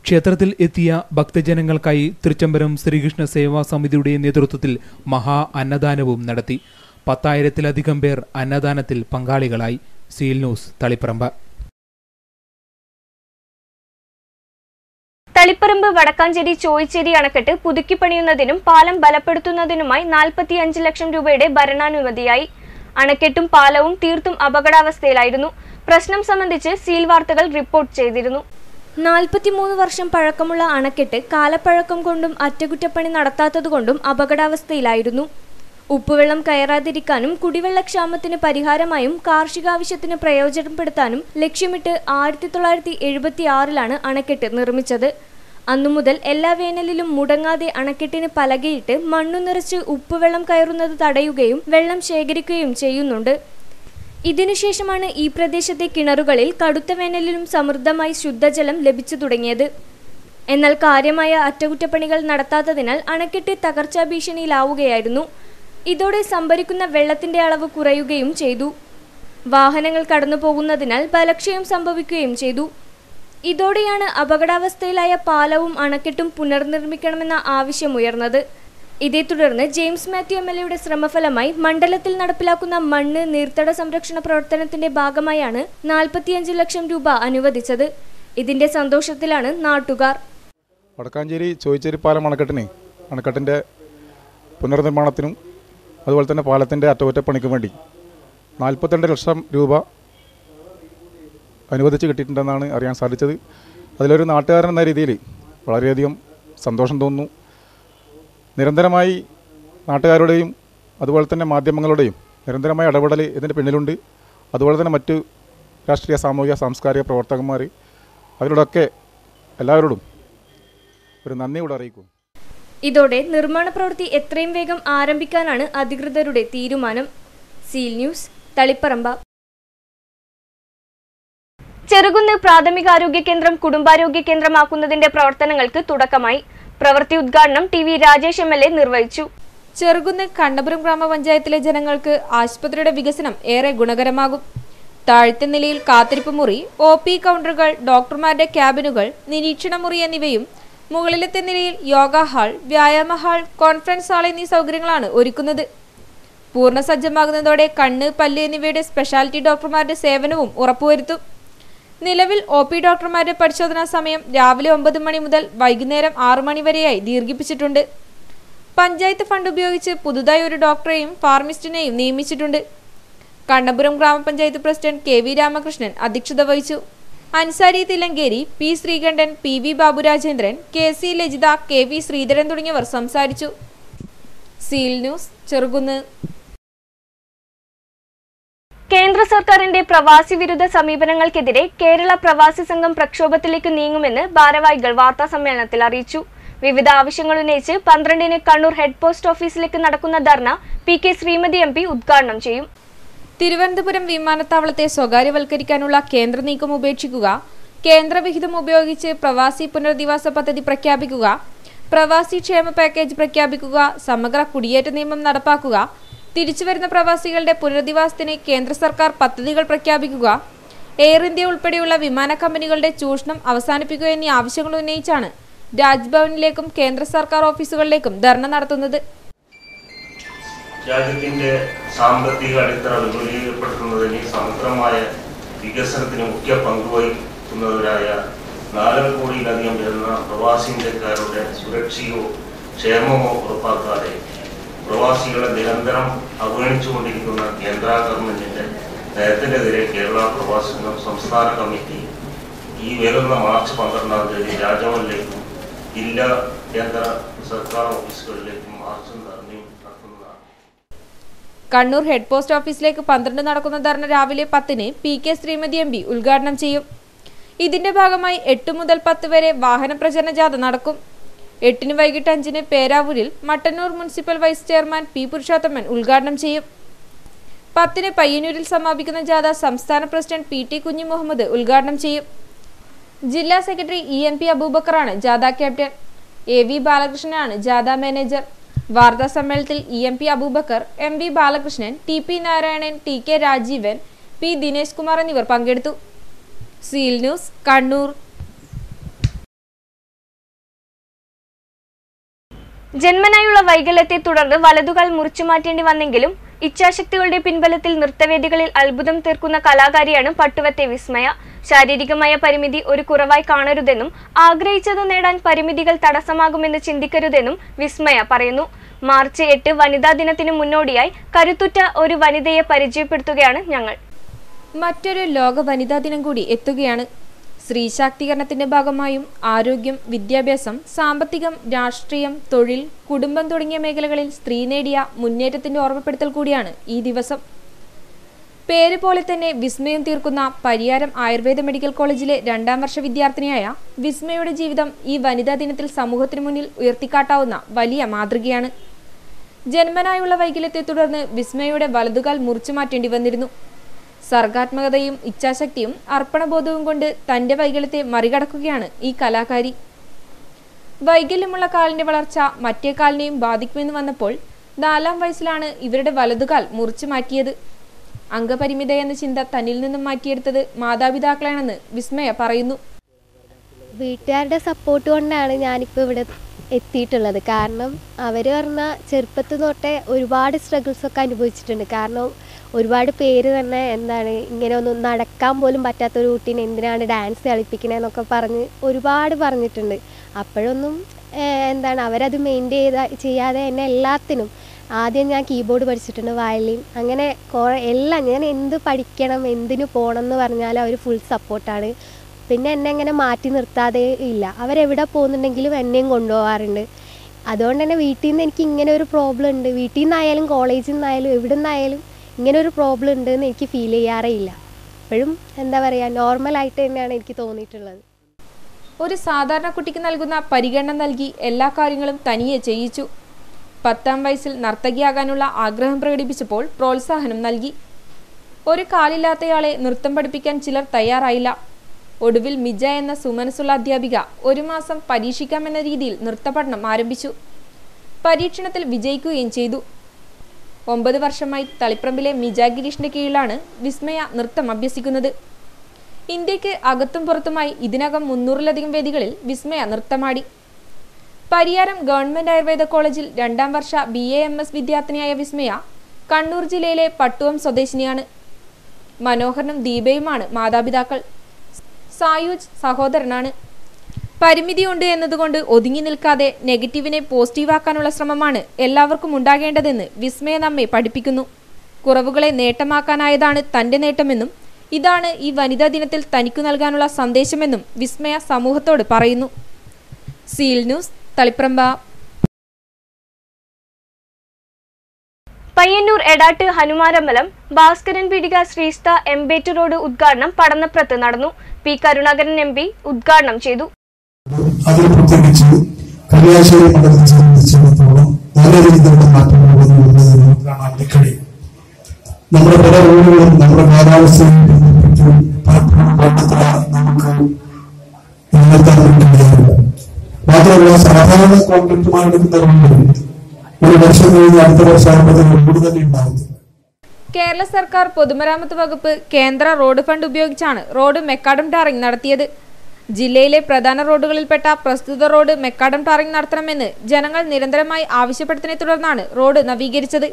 ക്ഷേത്രത്തിൽ എത്തിയ ഭക്തജനങ്ങൾക്കായി തൃച്ചംബരം ശ്രീകൃഷ്ണ സേവാ സമിതിയുടെ നേതൃത്വത്തിൽ മഹാ അന്നദാനവും നടത്തി. 10,000-ലധികം പേർ അന്നദാനത്തിൽ പങ്കാളികളായി. Seal News, Taliparamba. തളിപ്പറമ്പ് വടക്കാഞ്ചേരി ചോയ്ച്ചേരി അണക്കെട്ട് പുതുക്കിപ്പണിയുന്നതിനും പാലം ബലപ്പെടുത്തുന്നതിനുമായി 45 ലക്ഷം രൂപയുടെ ഭരണാനുമതിയായി. അണക്കെട്ടും പാലവും തീർത്തും അപകടാവസ്ഥയിലായിരുന്നു. പ്രശ്നം സംബന്ധിച്ച് സീൽ വാർത്തകൾ റിപ്പോർട്ട് ചെയ്തിരുന്നു. 43 വർഷം പഴക്കമുള്ള അണക്കെട്ട് കാലപ്പഴക്കം കൊണ്ടും അറ്റകുറ്റപ്പണി നടത്താത്തതുകൊണ്ടും അപകടാവസ്ഥയിലായിരുന്നു. ഉപ്പുവെള്ളം കയറാതിരിക്കാനും കുടിവെള്ളക്ഷാമത്തിന് പരിഹാരമായും കാർഷികാവശ്യത്തിന് പ്രയോജനപ്പെടുത്താനും ലക്ഷ്യമിട്ട് 1976-ലാണ് അണക്കെട്ട് നിർമ്മിച്ചത്. അന്നുമുതൽ എല്ലാ വേനലിലും മുടങ്ങാതെ അണക്കെട്ടിന് പലകയിട്ട് മണ്ണു നിറച്ച് ഉപ്പുവെള്ളം കയറുന്നത് തടയുകയും വെള്ളം ശേഖരിക്കുകയും ചെയ്യുന്നുണ്ട്. ഇതിനുശേഷമാണ് ഈ പ്രദേശത്തെ കിണറുകളിൽ കടുത്ത വേനലിലും സമൃദ്ധമായി ശുദ്ധജലം ലഭിച്ചു തുടങ്ങിയത്. എന്നാൽ കാര്യമായ അറ്റകുറ്റപ്പണികൾ നടത്താത്തതിനാൽ അണക്കെട്ട് തകർച്ചാ ഭീഷണിയിലാവുകയായിരുന്നു. ഇതോടെ സംഭരിക്കുന്ന വെള്ളത്തിന്റെ അളവ് കുറയുകയും ചെയ്തു. വാഹനങ്ങൾ കടന്നു പോകുന്നതിനാൽ ബലക്ഷയം സംഭവിക്കുകയും ചെയ്തു. ഇതോടെയാണ് അപകടാവസ്ഥയിലായ പാലവും അണക്കെട്ടും പുനർനിർമ്മിക്കണമെന്ന ആവശ്യമുയർന്നത്. ഇതേ തുടർന്ന് ജെയിംസ് മാത്യു MLA ശ്രമഫലമായി മണ്ഡലത്തിൽ നടപ്പിലാക്കുന്ന മണ്ണ് നീർത്തട സംരക്ഷണ പ്രവർത്തനത്തിന്റെ ഭാഗമായാണ് 45 ലക്ഷം രൂപ അനുവദിച്ചത്. ഇതിന്റെ സന്തോഷത്തിലാണ് നാട്ടുകാർ. വടക്കാഞ്ചേരി ചോയ്ച്ചേരി പാലം അണക്കെട്ടിന്റെ പുനർനിർമ്മാണത്തിനും അതുപോലെ തന്നെ പാലത്തിന്റെ അറ്റകുറ്റപ്പണിക്കും വേണ്ടി 42 ലക്ഷം രൂപ അനുവദിച്ച് കിട്ടിയിട്ടുണ്ടെന്നാണ് അറിയാൻ സാധിച്ചത്. അതിലൊരു നാട്ടുകാരൻ എന്ന രീതിയിൽ വളരെയധികം സന്തോഷം തോന്നുന്നു. നിരന്തരമായി നാട്ടുകാരുടെയും അതുപോലെ തന്നെ മാധ്യമങ്ങളുടെയും നിരന്തരമായ ഇടപെടൽ ഇതിൻ്റെ പിന്നിലുണ്ട്. അതുപോലെ തന്നെ മറ്റു രാഷ്ട്രീയ സാമൂഹിക സാംസ്കാരിക പ്രവർത്തകന്മാർ അവരോടൊക്കെ എല്ലാവരോടും ഒരു നന്ദി കൂടെ അറിയിക്കും. ഇതോടെ നിർമ്മാണ പ്രവൃത്തി എത്രയും വേഗം ആരംഭിക്കാനാണ് അധികൃതരുടെ തീരുമാനം. Seal News, Taliparamba. ചെറുകുന്ന് പ്രാഥമികാരോഗ്യ കേന്ദ്രം കുടുംബാരോഗ്യ കേന്ദ്രമാക്കുന്നതിന്റെ പ്രവർത്തനങ്ങൾക്ക് തുടക്കമായി. പ്രവൃത്തി ഉദ്ഘാടനം TV രാജേഷ് MLA നിർവഹിച്ചു. ചെറുകുന്ന് കണ്ണപുരം ഗ്രാമപഞ്ചായത്തിലെ ജനങ്ങൾക്ക് ആശുപത്രിയുടെ വികസനം ഏറെ ഗുണകരമാകും. താഴത്തെ നിലയിൽ കാത്തിരിപ്പ് മുറി, OP കൗണ്ടറുകൾ, ഡോക്ടർമാരുടെ ക്യാബിനുകൾ, നിരീക്ഷണ മുറി എന്നിവയും മുകളിലത്തെ നിലയിൽ യോഗ ഹാൾ, വ്യായാമ ഹാൾ, കോൺഫറൻസ് ഹാൾ എന്നീ സൗകര്യങ്ങളാണ് ഒരുക്കുന്നത്. പൂർണ്ണസജ്ജമാകുന്നതോടെ കണ്ണ്, പല്ല് എന്നിവയുടെ സ്പെഷ്യാലിറ്റി ഡോക്ടർമാരുടെ സേവനവും ഉറപ്പുവരുത്തും. നിലവിൽ OP ഡോക്ടർമാരുടെ പരിശോധനാ സമയം രാവിലെ 9 മണി മുതൽ വൈകുന്നേരം 6 മണി വരെയായി ദീർഘിപ്പിച്ചിട്ടുണ്ട്. പഞ്ചായത്ത് ഫണ്ട് ഉപയോഗിച്ച് പുതുതായി ഒരു ഡോക്ടറെയും ഫാർമസിസ്റ്റിനെയും നിയമിച്ചിട്ടുണ്ട്. കണ്ണപുരം ഗ്രാമപഞ്ചായത്ത് പ്രസിഡന്റ് KV രാമകൃഷ്ണൻ അധ്യക്ഷത വഹിച്ചു. Ansari Thillankeri, P Sreekandan, PV ബാബുരാജേന്ദ്രൻ, KC Lajitha, KV Sreedharan തുടങ്ങിയവർ സംസാരിച്ചു. Seal News, Cherukunnu. കേന്ദ്ര സർക്കാരിന്റെ പ്രവാസി വിരുദ്ധ സമീപനങ്ങൾക്കെതിരെ കേരള പ്രവാസി സംഘം പ്രക്ഷോഭത്തിലേക്ക് നീങ്ങുമെന്ന് ഭാരവാഹികൾ വാർത്താ സമ്മേളനത്തിൽ അറിയിച്ചു. വിവിധ ആവശ്യങ്ങൾ ഉന്നയിച്ച് 12-ന് കണ്ണൂർ ഹെഡ് പോസ്റ്റ് ഓഫീസിലേക്ക് നടക്കുന്ന ധർണ PK ശ്രീമതി MP ഉദ്ഘാടനം ചെയ്യും. തിരുവനന്തപുരം വിമാനത്താവളത്തെ സ്വകാര്യവൽക്കരിക്കാനുള്ള കേന്ദ്ര നീക്കം ഉപേക്ഷിക്കുക, കേന്ദ്രവിഹിതം ഉപയോഗിച്ച് പ്രവാസി പുനരധിവാസ പദ്ധതി പ്രഖ്യാപിക്കുക, പ്രവാസി ക്ഷേമ പാക്കേജ് പ്രഖ്യാപിക്കുക, സമഗ്ര കുടിയേറ്റ നിയമം നടപ്പാക്കുക, തിരിച്ചുവരുന്ന പ്രവാസികളുടെ പുനരധിവാസത്തിന് കേന്ദ്ര സർക്കാർ പദ്ധതികൾ പ്രഖ്യാപിക്കുക, എയർ ഇന്ത്യ ഉൾപ്പെടെയുള്ള വിമാന കമ്പനികളുടെ ചൂഷണം അവസാനിപ്പിക്കുക എന്നീ ആവശ്യങ്ങൾ ഉന്നയിച്ചാണ് രാജ്ഭവനിലേക്കും കേന്ദ്ര സർക്കാർ ഓഫീസുകളിലേക്കും ധർണ നടത്തുന്നത്. രാജ്യത്തിന്റെ സാമ്പത്തിക അടിത്തറ വിപുലീകരിക്കപ്പെടുന്നതിന് സമഗ്രമായ വികസനത്തിന് മുഖ്യ പങ്കുവഹിക്കുന്നവരായ 4 കോടിയിലധികം വരുന്ന പ്രവാസി ഇന്ത്യക്കാരുടെ സുരക്ഷയോ ക്ഷേമമോ ഉറപ്പാക്കാതെ പ്രവാസികളെ നിരന്തരം അവഗണിച്ചുകൊണ്ടിരിക്കുന്ന കേന്ദ്ര ഗവൺമെന്റിന്റെ നയത്തിനെതിരെ കേരള പ്രവാസി സംഘം സംസ്ഥാന കമ്മിറ്റി ഈ വരുന്ന മാർച്ച് 12-ാം തീയതി രാജ്ഭവനിലേക്കും ജില്ലാ കേന്ദ്ര സർക്കാർ ഓഫീസുകളിലേക്കും മാർച്ചും ധർണയും നടത്തുന്നതാണ്. കണ്ണൂർ ഹെഡ് പോസ്റ്റ് ഓഫീസിലേക്ക് 12 നടക്കുന്ന ധർണ രാവിലെ 10-ന് PK ശ്രീമതി MP ഉദ്ഘാടനം ചെയ്യും. ഇതിന്റെ ഭാഗമായി 8 മുതൽ 10 വരെ വാഹന പ്രചരണ ജാഥ നടക്കും. 8-ന് വൈകിട്ട് 5-ന് പേരാവൂരിൽ Mattannur municipal vice chairman P Purushothaman ഉദ്ഘാടനം ചെയ്യും. 10-ന് പയ്യന്നൂരിൽ സമാപിക്കുന്ന ജാഥ സംസ്ഥാന പ്രസിഡന്റ് PT കുഞ്ഞി മുഹമ്മദ് ഉദ്ഘാടനം ചെയ്യും. ജില്ലാ സെക്രട്ടറി EMP അബൂബക്കറാണ് ജാഥ ക്യാപ്റ്റൻ. AV ബാലകൃഷ്ണനാണ് ജാഥ മാനേജർ. വാർത്താ സമ്മേളനത്തിൽ EMP Abubakar, MV Balakrishnan, TP Narayanan, TK Rajeevan, P Dinesh Kumar എന്നിവർ പങ്കെടുത്തു. Seal News, Kannur. ജന്മനായുള്ള വൈകല്യത്തെ തുടർന്ന് വലതുകാൽ മുറിച്ചു മാറ്റേണ്ടി വന്നെങ്കിലും ഇച്ഛാശക്തികളുടെ പിൻബലത്തിൽ നൃത്തവേദികളിൽ അത്ഭുതം തീർക്കുന്ന കലാകാരിയാണ് പട്ടുവത്തെ വിസ്മയ. ശാരീരികമായ പരിമിതി ഒരു കുറവായി കാണരുതെന്നും ആഗ്രഹിച്ചത് നേടാൻ പരിമിതികൾ തടസ്സമാകുമെന്ന് ചിന്തിക്കരുതെന്നും വിസ്മയ പറയുന്നു. മാർച്ച് 8 വനിതാ ദിനത്തിന് മുന്നോടിയായി കരുത്തുറ്റ ഒരു വനിതയെ പരിചയപ്പെടുത്തുകയാണ് ഞങ്ങൾ. മറ്റൊരു ലോക വനിതാ ദിനം കൂടി എത്തുകയാണ്. സ്ത്രീ ശാക്തീകരണത്തിന്റെ ഭാഗമായും ആരോഗ്യം, വിദ്യാഭ്യാസം, സാമ്പത്തികം, രാഷ്ട്രീയം, തൊഴിൽ, കുടുംബം തുടങ്ങിയ മേഖലകളിൽ സ്ത്രീ നേടിയ മുന്നേറ്റത്തിന്റെ ഓർമ്മപ്പെടുത്തൽ കൂടിയാണ് ഈ ദിവസം. പേര് പോലെ തന്നെ വിസ്മയം തീർക്കുന്ന പരിയാരം ആയുർവേദ മെഡിക്കൽ കോളേജിലെ 2ാം വർഷ വിദ്യാർത്ഥിനിയായ വിസ്മയുടെ ജീവിതം ഈ വനിതാ ദിനത്തിൽ സമൂഹത്തിനു മുന്നിൽ ഉയർത്തിക്കാട്ടാവുന്ന വലിയ മാതൃകയാണ്. ജന്മനായുള്ള വൈകല്യത്തെ തുടർന്ന് വിസ്മയുടെ വലതുകാൽ മുറിച്ചു മാറ്റേണ്ടി വന്നിരുന്നു. സർഗാത്മകതയും ഇച്ഛാശക്തിയും അർപ്പണബോധവും കൊണ്ട് തന്റെ വൈകല്യത്തെ മറികടക്കുകയാണ് ഈ കലാകാരി. വൈകല്യമുള്ള കാലിന്റെ വളർച്ച മറ്റേ കാലിനെയും ബാധിക്കുമെന്ന് വന്നപ്പോൾ 4-ാം വയസ്സിലാണ് ഇവരുടെ വലതുകാൽ മുറിച്ചു മാറ്റിയത്. അംഗപരിമിത എന്ന ചിന്ത തന്നിൽ നിന്നും മാറ്റിയെടുത്തത് മാതാപിതാക്കളാണെന്ന് വിസ്മയ പറയുന്നു. വീട്ടുകാരുടെ സപ്പോർട്ട് കൊണ്ടാണ് ഞാനിപ്പോൾ ഇവിടെ എത്തിയിട്ടുള്ളത്. കാരണം അവർ പറഞ്ഞാൽ ചെറുപ്പത്തിൽ തൊട്ടേ ഒരുപാട് സ്ട്രഗിൾസൊക്കെ അനുഭവിച്ചിട്ടുണ്ട്. കാരണം ഒരുപാട് പേര് തന്നെ ഇങ്ങനെ ഒന്നും നടക്കാൻ പോലും പറ്റാത്തൊരു കുട്ടീനെ എന്തിനാണ് ഡാൻസ് കളിപ്പിക്കണേന്നൊക്കെ പറഞ്ഞ് ഒരുപാട് പറഞ്ഞിട്ടുണ്ട്. അപ്പോഴൊന്നും അവരത് ചെയ്യാതെ എന്നെ എല്ലാത്തിനും ആദ്യം ഞാൻ കീബോർഡ് പഠിച്ചിട്ടുണ്ട്, വയലിൻ, അങ്ങനെ കുറേ എല്ലാം ഞാൻ എന്ത് പഠിക്കണം എന്തിനു പോകണം എന്ന് പറഞ്ഞാലും അവർ ഫുൾ സപ്പോർട്ടാണ്. പിന്നെ എന്നെ അങ്ങനെ മാറ്റി നിർത്താതെ ഇല്ല. അവരെവിടെ പോകുന്നുണ്ടെങ്കിലും എന്നെയും കൊണ്ടുപോകാറുണ്ട്. അതുകൊണ്ട് തന്നെ വീട്ടിൽ നിന്ന് എനിക്ക് ഇങ്ങനെ ഒരു പ്രോബ്ലം ഉണ്ട്, വീട്ടിൽ നിന്നായാലും കോളേജിൽ നിന്നായാലും എവിടെ നിന്നായാലും ഇങ്ങനെ ഒരു പ്രോബ്ലം ഉണ്ടെന്ന് എനിക്ക് ഫീൽ ചെയ്യാറേ ഇല്ല. എപ്പോഴും നോർമലായിട്ട് തന്നെയാണ് എനിക്ക് തോന്നിയിട്ടുള്ളത്. ഒരു സാധാരണ കുട്ടിക്ക് നൽകുന്ന പരിഗണന നൽകി എല്ലാ കാര്യങ്ങളും തനിയെ ചെയ്യിച്ചു. 10-ാം വയസ്സിൽ നർത്തകിയാകാനുള്ള ആഗ്രഹം പ്രകടിപ്പിച്ചപ്പോൾ പ്രോത്സാഹനം നൽകി. ഒരു കാലില്ലാത്തയാളെ നൃത്തം പഠിപ്പിക്കാൻ ചിലർ തയ്യാറായില്ല. ഒടുവിൽ മിജ എന്ന സുമനസ്സുള്ള അധ്യാപിക 1 മാസം പരീക്ഷിക്കാമെന്ന രീതിയിൽ നൃത്തപഠനം ആരംഭിച്ചു. പരീക്ഷണത്തിൽ വിജയിക്കുകയും ചെയ്തു. 9 വർഷമായി തളിപ്പറമ്പിലെ മിജ ഗിരീഷിന്റെ കീഴിലാണ് വിസ്മയ നൃത്തം അഭ്യസിക്കുന്നത്. ഇന്ത്യക്ക് അകത്തും പുറത്തുമായി ഇതിനകം 300-ലധികം വേദികളിൽ വിസ്മയ നൃത്തമാടി. പരിയാരം ഗവൺമെന്റ് ആയുർവേദ കോളേജിൽ 2-ാം വർഷ BA-MS വിദ്യാർത്ഥിനിയായ വിസ്മയ കണ്ണൂർ ജില്ലയിലെ പട്ടുവം സ്വദേശിനിയാണ്. മനോഹരനും ദീപയുമാണ് മാതാപിതാക്കൾ. സായൂജ് സഹോദരനാണ്. പരിമിതിയുണ്ട് എന്നതുകൊണ്ട് ഒതുങ്ങി നിൽക്കാതെ നെഗറ്റീവിനെ പോസിറ്റീവാക്കാനുള്ള ശ്രമമാണ് എല്ലാവർക്കും ഉണ്ടാകേണ്ടതെന്ന് വിസ്മയ നമ്മെ പഠിപ്പിക്കുന്നു. കുറവുകളെ നേട്ടമാക്കാനായതാണ് തന്റെ നേട്ടമെന്നും ഇതാണ് ഈ വനിതാ ദിനത്തിൽ തനിക്കു നൽകാനുള്ള സന്ദേശമെന്നും വിസ്മയ സമൂഹത്തോട് പറയുന്നു. Seal News, Taliparamba. പയ്യന്നൂർ എടാട്ട് ഹനുമാരമ്പലം ഭാസ്കരൻ പീടിക ശ്രീസ്ത എംബേറ്റ് റോഡ് ഉദ്ഘാടനം പടന്നപ്രത്ത് നടന്നു. പി കരുണാകരൻ MP ഉദ്ഘാടനം ചെയ്തു. അതിൽ പ്രത്യേകിച്ച് കല്യാശ്ശേരി മണ്ഡലത്തെ സംബന്ധിച്ചിടത്തോളം നല്ല രീതിയിലുള്ള മാറ്റങ്ങൾ വന്നുകൊണ്ടിരിക്കുന്നതാണ് അടിക്കടി. നമ്മുടെ പല റോഡുകളും നമ്മുടെ കാലാവസ്ഥയിൽ നമുക്ക് നിലനിർത്താൻ കഴിയാറില്ല. മാത്രമല്ല സാധാരണ കോൺക്രീറ്റുമായി എടുക്കുന്ന റോഡുകൾ 1 വർഷം കഴിഞ്ഞ് അടുത്ത വർഷമാകുമ്പോൾ റോഡ് തന്നെ ഉണ്ടാകുന്നു. കേരള സർക്കാർ പൊതുമരാമത്ത് വകുപ്പ് കേന്ദ്ര റോഡ് ഫണ്ട് ഉപയോഗിച്ചാണ് റോഡ് മെക്കാഡം ടാറിംഗ് നടത്തിയത്. ജില്ലയിലെ പ്രധാന റോഡുകളിൽപ്പെട്ട പ്രസ്തുത റോഡ് മെക്കാഡം ടാറിംഗ് നടത്തണമെന്ന് ജനങ്ങൾ നിരന്തരമായി ആവശ്യപ്പെട്ടതിനെ തുടർന്നാണ് റോഡ് നവീകരിച്ചത്.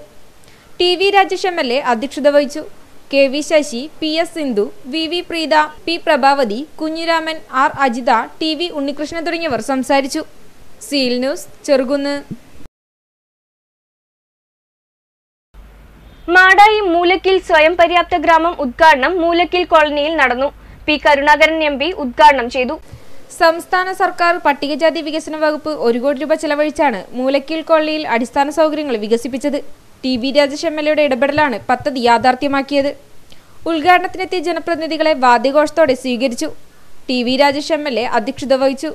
TV രാജേഷ് MLA അധ്യക്ഷത വഹിച്ചു. KV Sasi, PS Sindhu, VV Preetha, P Prabhavati, Kunhiraman, R Ajitha, TV Unnikrishnan തുടങ്ങിയവർ സംസാരിച്ചു. Seal News, Cherukunnu. മാടായി മൂലക്കിൽ സ്വയം പര്യാപ്ത ഗ്രാമം ഉദ്ഘാടനം മൂലക്കിൽ കോളനിയിൽ നടന്നു. പി കരുണാകരൻ MP ഉദ്ഘാടനം ചെയ്തു. സംസ്ഥാന സർക്കാർ പട്ടികജാതി വികസന വകുപ്പ് 1 കോടി രൂപ ചെലവഴിച്ചാണ് മൂലക്കിൽ കോളനിയിൽ അടിസ്ഥാന സൗകര്യങ്ങൾ വികസിപ്പിച്ചത്. TV രാജേഷ് MLAയുടെ ഇടപെടലാണ് പദ്ധതി യാഥാർത്ഥ്യമാക്കിയത്. ഉദ്ഘാടനത്തിനെത്തിയ ജനപ്രതിനിധികളെ വാദ്യഘോഷത്തോടെ സ്വീകരിച്ചു. TV രാജേഷ് MLA അധ്യക്ഷത വഹിച്ചു.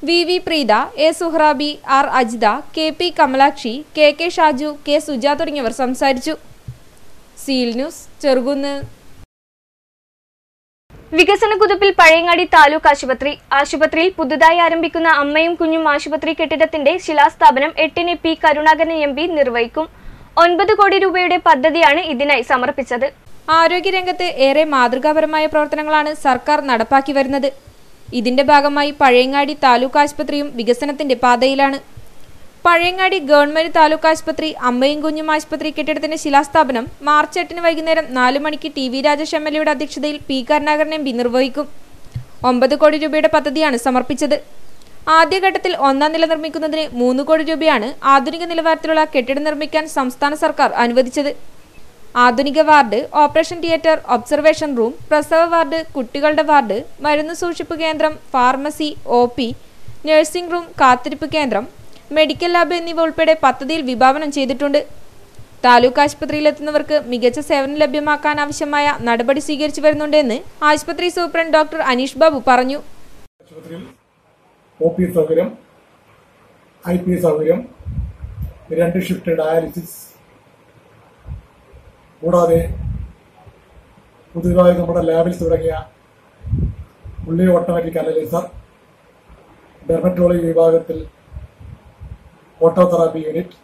VV Preetha, A Suhrabi, R Ajitha, KP Kamalakshi, KK Shaju, K Suja തുടങ്ങിയവർ സംസാരിച്ചു. Seal News, Cherukunnu. വികസന കുതിപ്പിൽ പഴയങ്ങാടി താലൂക്ക് ആശുപത്രിയിൽ പുതുതായി ആരംഭിക്കുന്ന അമ്മയും കുഞ്ഞും ആശുപത്രി കെട്ടിടത്തിന്റെ ശിലാസ്ഥാപനം 8-ന് പി കരുണാകരൻ MP നിർവഹിക്കും. 9 കോടി രൂപയുടെ പദ്ധതിയാണ് ഇതിനായി സമർപ്പിച്ചത്. ആരോഗ്യരംഗത്ത് ഏറെ മാതൃകാപരമായ പ്രവർത്തനങ്ങളാണ് സർക്കാർ നടപ്പാക്കി വരുന്നത്. ഇതിന്റെ ഭാഗമായി പഴയങ്ങാടി താലൂക്ക് ആശുപത്രിയും വികസനത്തിന്റെ പാതയിലാണ്. പഴയങ്ങാടി ഗവൺമെന്റ് താലൂക്ക് ആശുപത്രി അമ്മയും കുഞ്ഞും ആശുപത്രി കെട്ടിടത്തിന്റെ ശിലാസ്ഥാപനം മാർച്ച് 8-ന് വൈകുന്നേരം 4 മണിക്ക് TV രാജേഷ് MLAയുടെ അധ്യക്ഷതയിൽ പി കരുണാകരൻ MP നിർവഹിക്കും. 9 കോടി രൂപയുടെ പദ്ധതിയാണ് സമർപ്പിച്ചത്. ആദ്യഘട്ടത്തിൽ 1-ാം നില നിർമ്മിക്കുന്നതിന് 3 കോടി രൂപയാണ് ആധുനിക നിലവാരത്തിലുള്ള കെട്ടിടം നിർമ്മിക്കാൻ സംസ്ഥാന സർക്കാർ അനുവദിച്ചത്. ആധുനിക ward, operation theatre, observation room, പ്രസവ വാർഡ്, കുട്ടികളുടെ വാർഡ്, മരുന്ന് സൂക്ഷിപ്പ് കേന്ദ്രം, ഫാർമസി, OP, നഴ്സിംഗ് റൂം, കാത്തിരിപ്പ് കേന്ദ്രം, മെഡിക്കൽ ലാബ് എന്നിവ ഉൾപ്പെടെ പദ്ധതിയിൽ വിഭാവനം ചെയ്തിട്ടുണ്ട്. താലൂക്ക് ആശുപത്രിയിലെത്തുന്നവർക്ക് മികച്ച സേവനം ലഭ്യമാക്കാൻ ആവശ്യമായ നടപടി സ്വീകരിച്ചു വരുന്നുണ്ടെന്ന് ആശുപത്രി സൂപ്രണ്ട് ഡോക്ടർ അനീഷ് ബാബു പറഞ്ഞു. OP സൗകര്യം, IP സൗകര്യം, 2 ഷിഫ്റ്റ് ഡയാലിസിസ്, കൂടാതെ പുതുതായി നമ്മുടെ ലാബിൽ തുടങ്ങിയ ഫുള്ളി ഓട്ടോമാറ്റിക് അനലൈസർ, ഡെർമറ്റോളജി വിഭാഗത്തിൽ ഓട്ടോതെറാപ്പി യൂണിറ്റ്,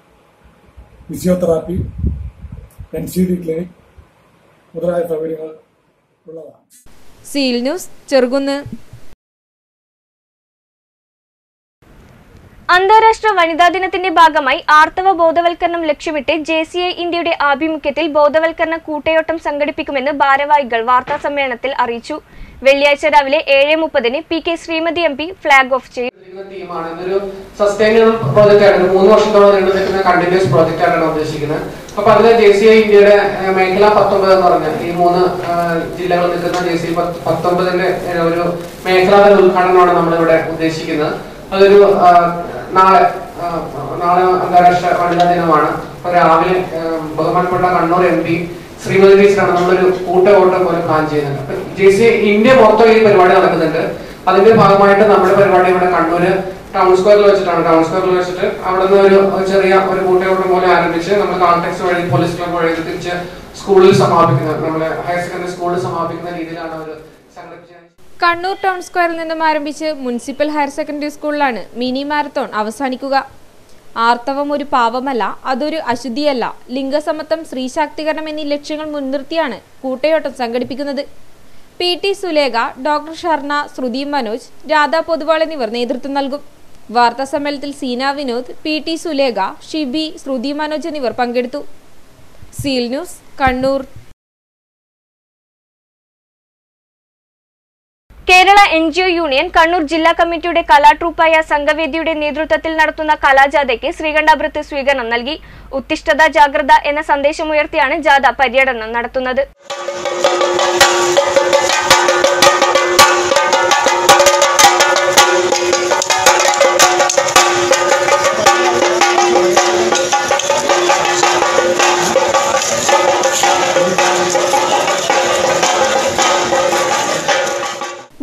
ഫിസിയോതെറാപ്പി, NCD ക്ലിനിക് മുതലായ സൗകര്യങ്ങൾ ഉള്ളതാണ്. Seal News Cherukunnu. അന്താരാഷ്ട്ര വനിതാ ദിനത്തിന്റെ ഭാഗമായി ആർത്തവ ബോധവൽക്കരണം ലക്ഷ്യമിട്ട് JCI ഇന്ത്യയുടെ ആഭിമുഖ്യത്തിൽ ബോധവൽക്കരണ കൂട്ടയോട്ടം സംഘടിപ്പിക്കുമെന്ന് ഭാരവാഹികൾ വാർത്താസമ്മേളനത്തിൽ അറിയിച്ചു. വെള്ളിയാഴ്ച രാവിലെ 7:30 PK Shrimati MP flag off ചെയ്യും. ഇതൊരു സസ്റ്റൈനബിൾ പ്രോജക്റ്റാണ്. 3 വർഷത്തോളം നീണ്ടു നിൽക്കുന്ന കണ്ടിന്യൂസ് പ്രോജക്റ്റാണ് ഉദ്ദേശിക്കുന്നത്. അപ്പൊ അതിൽ JCI ഇന്ത്യയുടെ മേഖല 19 എന്ന് പറഞ്ഞ ഈ 3 ജില്ലകൾ നിൽക്കുന്ന JCI 19ന്റെ ഒരു മേഖലാതല ഉദ്ഘാടനമാണ് നമ്മളിവിടെ ഉദ്ദേശിക്കുന്നത്. അതൊരു നാളെ അന്താരാഷ്ട്ര വനിതാ ദിനമാണ്. അപ്പൊ രാവിലെ ബഹുമാനപ്പെട്ട കണ്ണൂർ MP ശ്രീമതി ടീച്ചറാണ് നമ്മളൊരു കൂട്ടയോട്ടം പോലെ പ്ലാൻ ചെയ്യുന്നത്. അപ്പൊ JCI ഇന്ത്യ മൊത്തം ഈ പരിപാടി നടക്കുന്നുണ്ട്. അതിന്റെ ഭാഗമായിട്ട് നമ്മുടെ പരിപാടി ഇവിടെ കണ്ണൂര് ടൗൺ സ്ക്വയറിൽ വെച്ചിട്ടാണ്. ടൗൺ സ്ക്വയറിൽ വെച്ചിട്ട് അവിടെ നിന്ന് ഒരു ചെറിയ ഒരു കൂട്ടയോട്ടം പോലെ ആരംഭിച്ച് നമ്മൾ കാൾടെക്സ് വഴി പോലീസ് ക്ലബ് വഴി തിരിച്ച് സ്കൂളിൽ സമാപിക്കുന്നത്, നമ്മുടെ ഹയർ സെക്കൻഡറി സ്കൂളിൽ സമാപിക്കുന്ന രീതിയിലാണ് അവർ സംഘടിപ്പിച്ചത്. കണ്ണൂർ ടൗൺ സ്ക്വയറിൽ നിന്നും ആരംഭിച്ച് മുനിസിപ്പൽ ഹയർ സെക്കൻഡറി സ്കൂളിലാണ് മിനി മാരത്തോൺ അവസാനിക്കുക. ആർത്തവം ഒരു പാവമല്ല, അതൊരു അശുദ്ധിയല്ല, ലിംഗസമത്വം, സ്ത്രീ ശാക്തീകരണം എന്നീ ലക്ഷ്യങ്ങൾ മുൻനിർത്തിയാണ് കൂട്ടയോട്ടം സംഘടിപ്പിക്കുന്നത്. PT സുലേഖ, ഡോക്ടർ ഷർണ, ശ്രുതി മനോജ്, രാധാ പൊതുവാൾ എന്നിവർ നേതൃത്വം നൽകും. വാർത്താ സമ്മേളനത്തിൽ സീന വിനോദ്, PT സുലേഖ, ഷിബി, ശ്രുതി മനോജ് എന്നിവർ പങ്കെടുത്തു. Seal News Kannur. Kerala NGO union Kannur ജില്ലാ കമ്മിറ്റിയുടെ കലാട്രൂപ്പായ സംഘവേദിയുടെ നേതൃത്വത്തിൽ നടത്തുന്ന കലാജാഥയ്ക്ക് ശ്രീകണ്ഠാപുരത്ത് സ്വീകരണം നൽകി. ഉത്തിഷ്ഠത ജാഗ്രത എന്ന സന്ദേശമുയർത്തിയാണ് ജാഥ പര്യടനം നടത്തുന്നത്.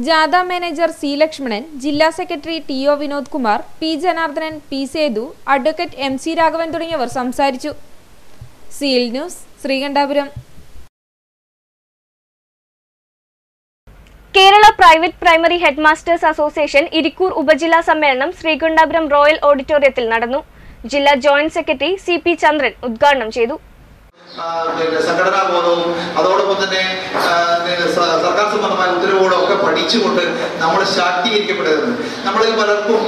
ജാഥ മാനേജർ C ലക്ഷ്മണൻ, ജില്ലാ secretary TO Vinod Kumar, P Janardhanan, P Sethu, advocate MC Raghavan തുടങ്ങിയവർ സംസാരിച്ചു. Seal news Sreekandapuram. Kerala private primary head masters association Irikkur ഉപജില്ലാ സമ്മേളനം ശ്രീകണ്ഠാപുരം റോയൽ ഓഡിറ്റോറിയത്തിൽ നടന്നു. ജില്ലാ ജോയിന്റ് സെക്രട്ടറി CP ചന്ദ്രൻ ഉദ്ഘാടനം ചെയ്തു. സംഘടനാ ബോധവും അതോടൊപ്പം തന്നെ സർക്കാർ സംബന്ധമായ ഉത്തരവുകളും ഒക്കെ പഠിച്ചുകൊണ്ട് നമ്മൾ ശാക്തീകരിക്കപ്പെടുന്നത്. നമ്മളിൽ പലർക്കും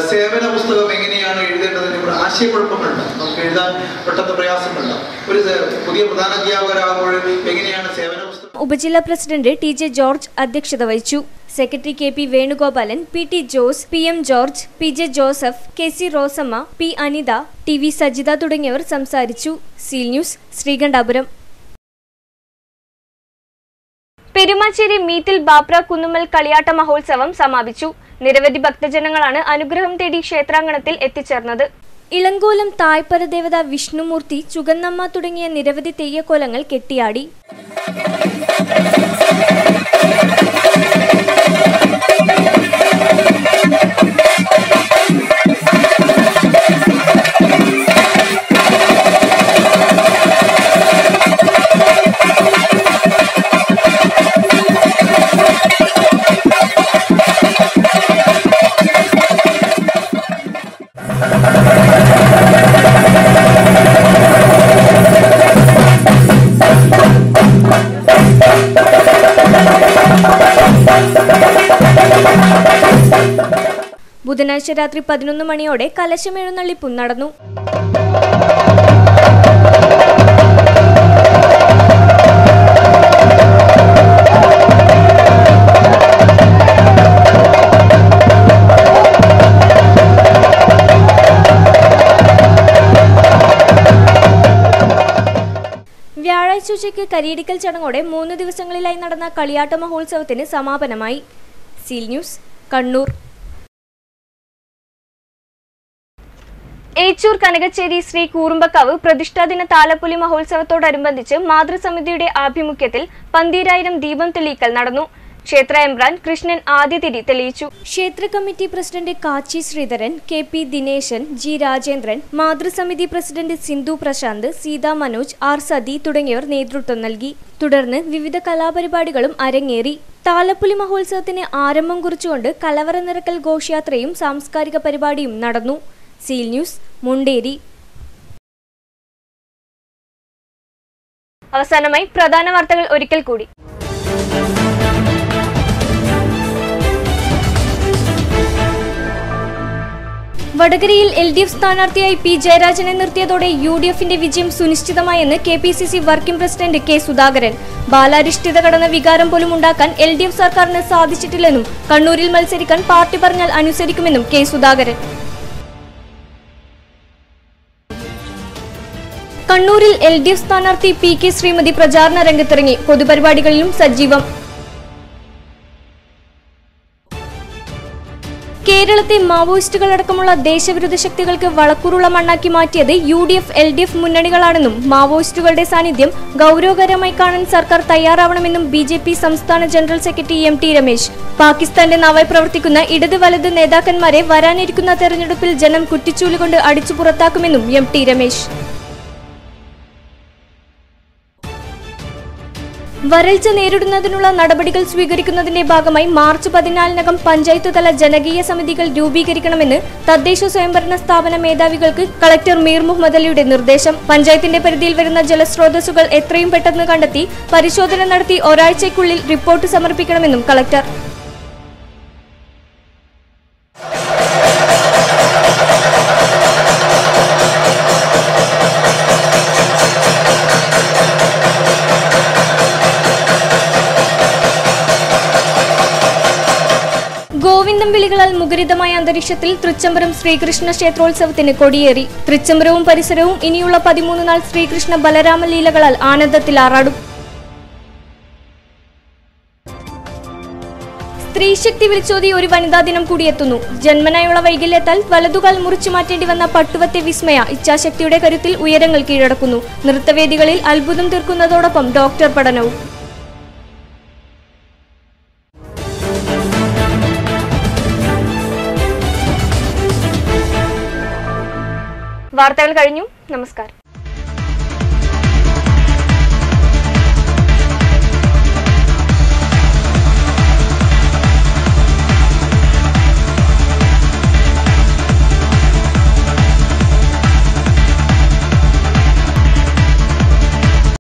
സേവന പുസ്തകം എങ്ങനെയാണ് എഴുതേണ്ടതിന് ആശയക്കുഴപ്പങ്ങളുണ്ട്. നമുക്ക് എഴുതാൻ പെട്ടെന്ന് പ്രയാസമുണ്ട്. ഒരു പുതിയ പ്രധാന അധ്യാപകരാകുമ്പോൾ എങ്ങനെയാണ് സേവന പുസ്തകം. ഉപജില്ലാ പ്രസിഡന്റ് TJ ജോർജ് അധ്യക്ഷത വഹിച്ചു. Secretary KP Venugopalan, PT Jose, PM George, PJ Joseph, KC Rosamma, P Anitha, TV Sajitha തുടങ്ങിയവർ സംസാരിച്ചു. Seal news Sreekandapuram. പെരുമാച്ചേരി മീത്തിൽ ബാപ്ര കുന്നുമ്മൽ കളിയാട്ട മഹോത്സവം സമാപിച്ചു. നിരവധി ഭക്തജനങ്ങളാണ് അനുഗ്രഹം തേടി ക്ഷേത്രാങ്കണത്തിൽ എത്തിച്ചേർന്നത്. ഇളങ്കോലം തായ്പരദേവത വിഷ്ണുമൂർത്തി, ചുകന്നമ്മ തുടങ്ങിയ നിരവധി തെയ്യക്കോലങ്ങൾ കെട്ടിയാടി. ബുധനാഴ്ച രാത്രി 11 മണിയോടെ കലശമെഴുന്നള്ളിപ്പും നടന്നു. വ്യാഴാഴ്ച ഉച്ചയ്ക്ക് കരിയിടിക്കൽ ചടങ്ങോടെ 3 ദിവസങ്ങളിലായി നടന്ന കളിയാട്ട മഹോത്സവത്തിന് സമാപനമായി. Seal News Kannur. ഏച്ചൂർ കനകച്ചേരി ശ്രീ കൂറുമ്പക്കാവ് പ്രതിഷ്ഠാദിന താലപ്പൊലി മഹോത്സവത്തോടനുബന്ധിച്ച് മാതൃസമിതിയുടെ ആഭിമുഖ്യത്തിൽ 12,000 ദീപം തെളിയിക്കൽ നടന്നു. ക്ഷേത്ര എംബ്രാൻ കൃഷ്ണൻ ആദ്യതിരി തെളിയിച്ചു. ക്ഷേത്ര committee president Kachi Sreedharan, KP Dineshan, G Rajendran, മാതൃസമിതി പ്രസിഡന്റ് സിന്ധു പ്രശാന്ത്, സീതാ മനോജ്, R സതി തുടങ്ങിയവർ നേതൃത്വം നൽകി. തുടർന്ന് വിവിധ കലാപരിപാടികളും അരങ്ങേറി. താലപ്പൊലി മഹോത്സവത്തിന് ആരംഭം കുറിച്ചുകൊണ്ട് കലവറ നിറക്കൽ ഘോഷയാത്രയും സാംസ്കാരിക പരിപാടിയും നടന്നു. Seal news, Munderi. അവസാനമായി പ്രധാന വാർത്തകൾ ഒരിക്കൽ കൂടി. വടകരയിൽ LDF സ്ഥാനാർത്ഥിയായി പി ജയരാജനെ നിർത്തിയതോടെ UDFന്റെ വിജയം സുനിശ്ചിതമായെന്ന് KPCC working president K Sudhakaran. ബാലാരിഷ്ഠിത കടന്ന വികാരം പോലും ഉണ്ടാക്കാൻ LDF സർക്കാരിന് സാധിച്ചിട്ടില്ലെന്നും കണ്ണൂരിൽ മത്സരിക്കാൻ പാർട്ടി പറഞ്ഞാൽ അനുസരിക്കുമെന്നും കെ സുധാകരൻ. കണ്ണൂരിൽ LDF സ്ഥാനാർത്ഥി PK ശ്രീമതി പ്രചാരണ രംഗത്തിറങ്ങി. പൊതുപരിപാടികളിലും സജീവം. കേരളത്തെ മാവോയിസ്റ്റുകളടക്കമുള്ള ദേശവിരുദ്ധ ശക്തികൾക്ക് വളക്കൂറുള്ള മണ്ണാക്കി മാറ്റിയത് UDF LDF മുന്നണികളാണെന്നും മാവോയിസ്റ്റുകളുടെ സാന്നിധ്യം ഗൗരവകരമായി കാണാൻ സർക്കാർ തയ്യാറാവണമെന്നും BJP സംസ്ഥാന ജനറൽ സെക്രട്ടറി MT രമേശ്. പാകിസ്ഥാന്റെ നാവായി പ്രവർത്തിക്കുന്ന ഇടത് വലത് നേതാക്കന്മാരെ വരാനിരിക്കുന്ന തെരഞ്ഞെടുപ്പിൽ ജനം കുറ്റിച്ചൂലുകൊണ്ട് അടിച്ചു പുറത്താക്കുമെന്നും MT രമേശ്. വരൾച്ച നേരിടുന്നതിനുള്ള നടപടികൾ സ്വീകരിക്കുന്നതിന്റെ ഭാഗമായി മാർച്ച് 14-നകം പഞ്ചായത്ത് തല ജനകീയ സമിതികൾ രൂപീകരിക്കണമെന്ന് തദ്ദേശ സ്വയംഭരണ സ്ഥാപന മേധാവികൾക്ക് കളക്ടർ മീർ മുഹമ്മദ് അലിയുടെ നിർദ്ദേശം. പഞ്ചായത്തിന്റെ പരിധിയിൽ വരുന്ന ജലസ്രോതസ്സുകൾ എത്രയും പെട്ടെന്ന് കണ്ടെത്തി പരിശോധന നടത്തി ഒരാഴ്ചയ്ക്കുള്ളിൽ റിപ്പോർട്ട് സമർപ്പിക്കണമെന്നും കളക്ടർ. ഗോവിന്ദം വിളികളാൽ മുഖരിതമായ അന്തരീക്ഷത്തിൽ തൃച്ചംബരം ശ്രീകൃഷ്ണ ക്ഷേത്രോത്സവത്തിന് കൊടിയേറി. തൃച്ചംബരവും പരിസരവും ഇനിയുള്ള 13 നാൾ ശ്രീകൃഷ്ണ ബലരാമ ലീലകളാൽ ആനന്ദത്തിൽ ആറാടും. സ്ത്രീശക്തി വിളിച്ചോതി ഒരു വനിതാ ദിനം കൂടിയെത്തുന്നു. ജന്മനായുള്ള വൈകല്യത്താൽ വലതുകാൽ മുറിച്ചു മാറ്റേണ്ടി വന്ന പട്ടുവത്തെ വിസ്മയ ഇച്ഛാശക്തിയുടെ കരുത്തിൽ ഉയരങ്ങൾ കീഴടക്കുന്നു. നൃത്തവേദികളിൽ അത്ഭുതം തീർക്കുന്നതോടൊപ്പം ഡോക്ടർ പഠനവും. വാർത്തകൾ കഴിഞ്ഞു. നമസ്കാരം.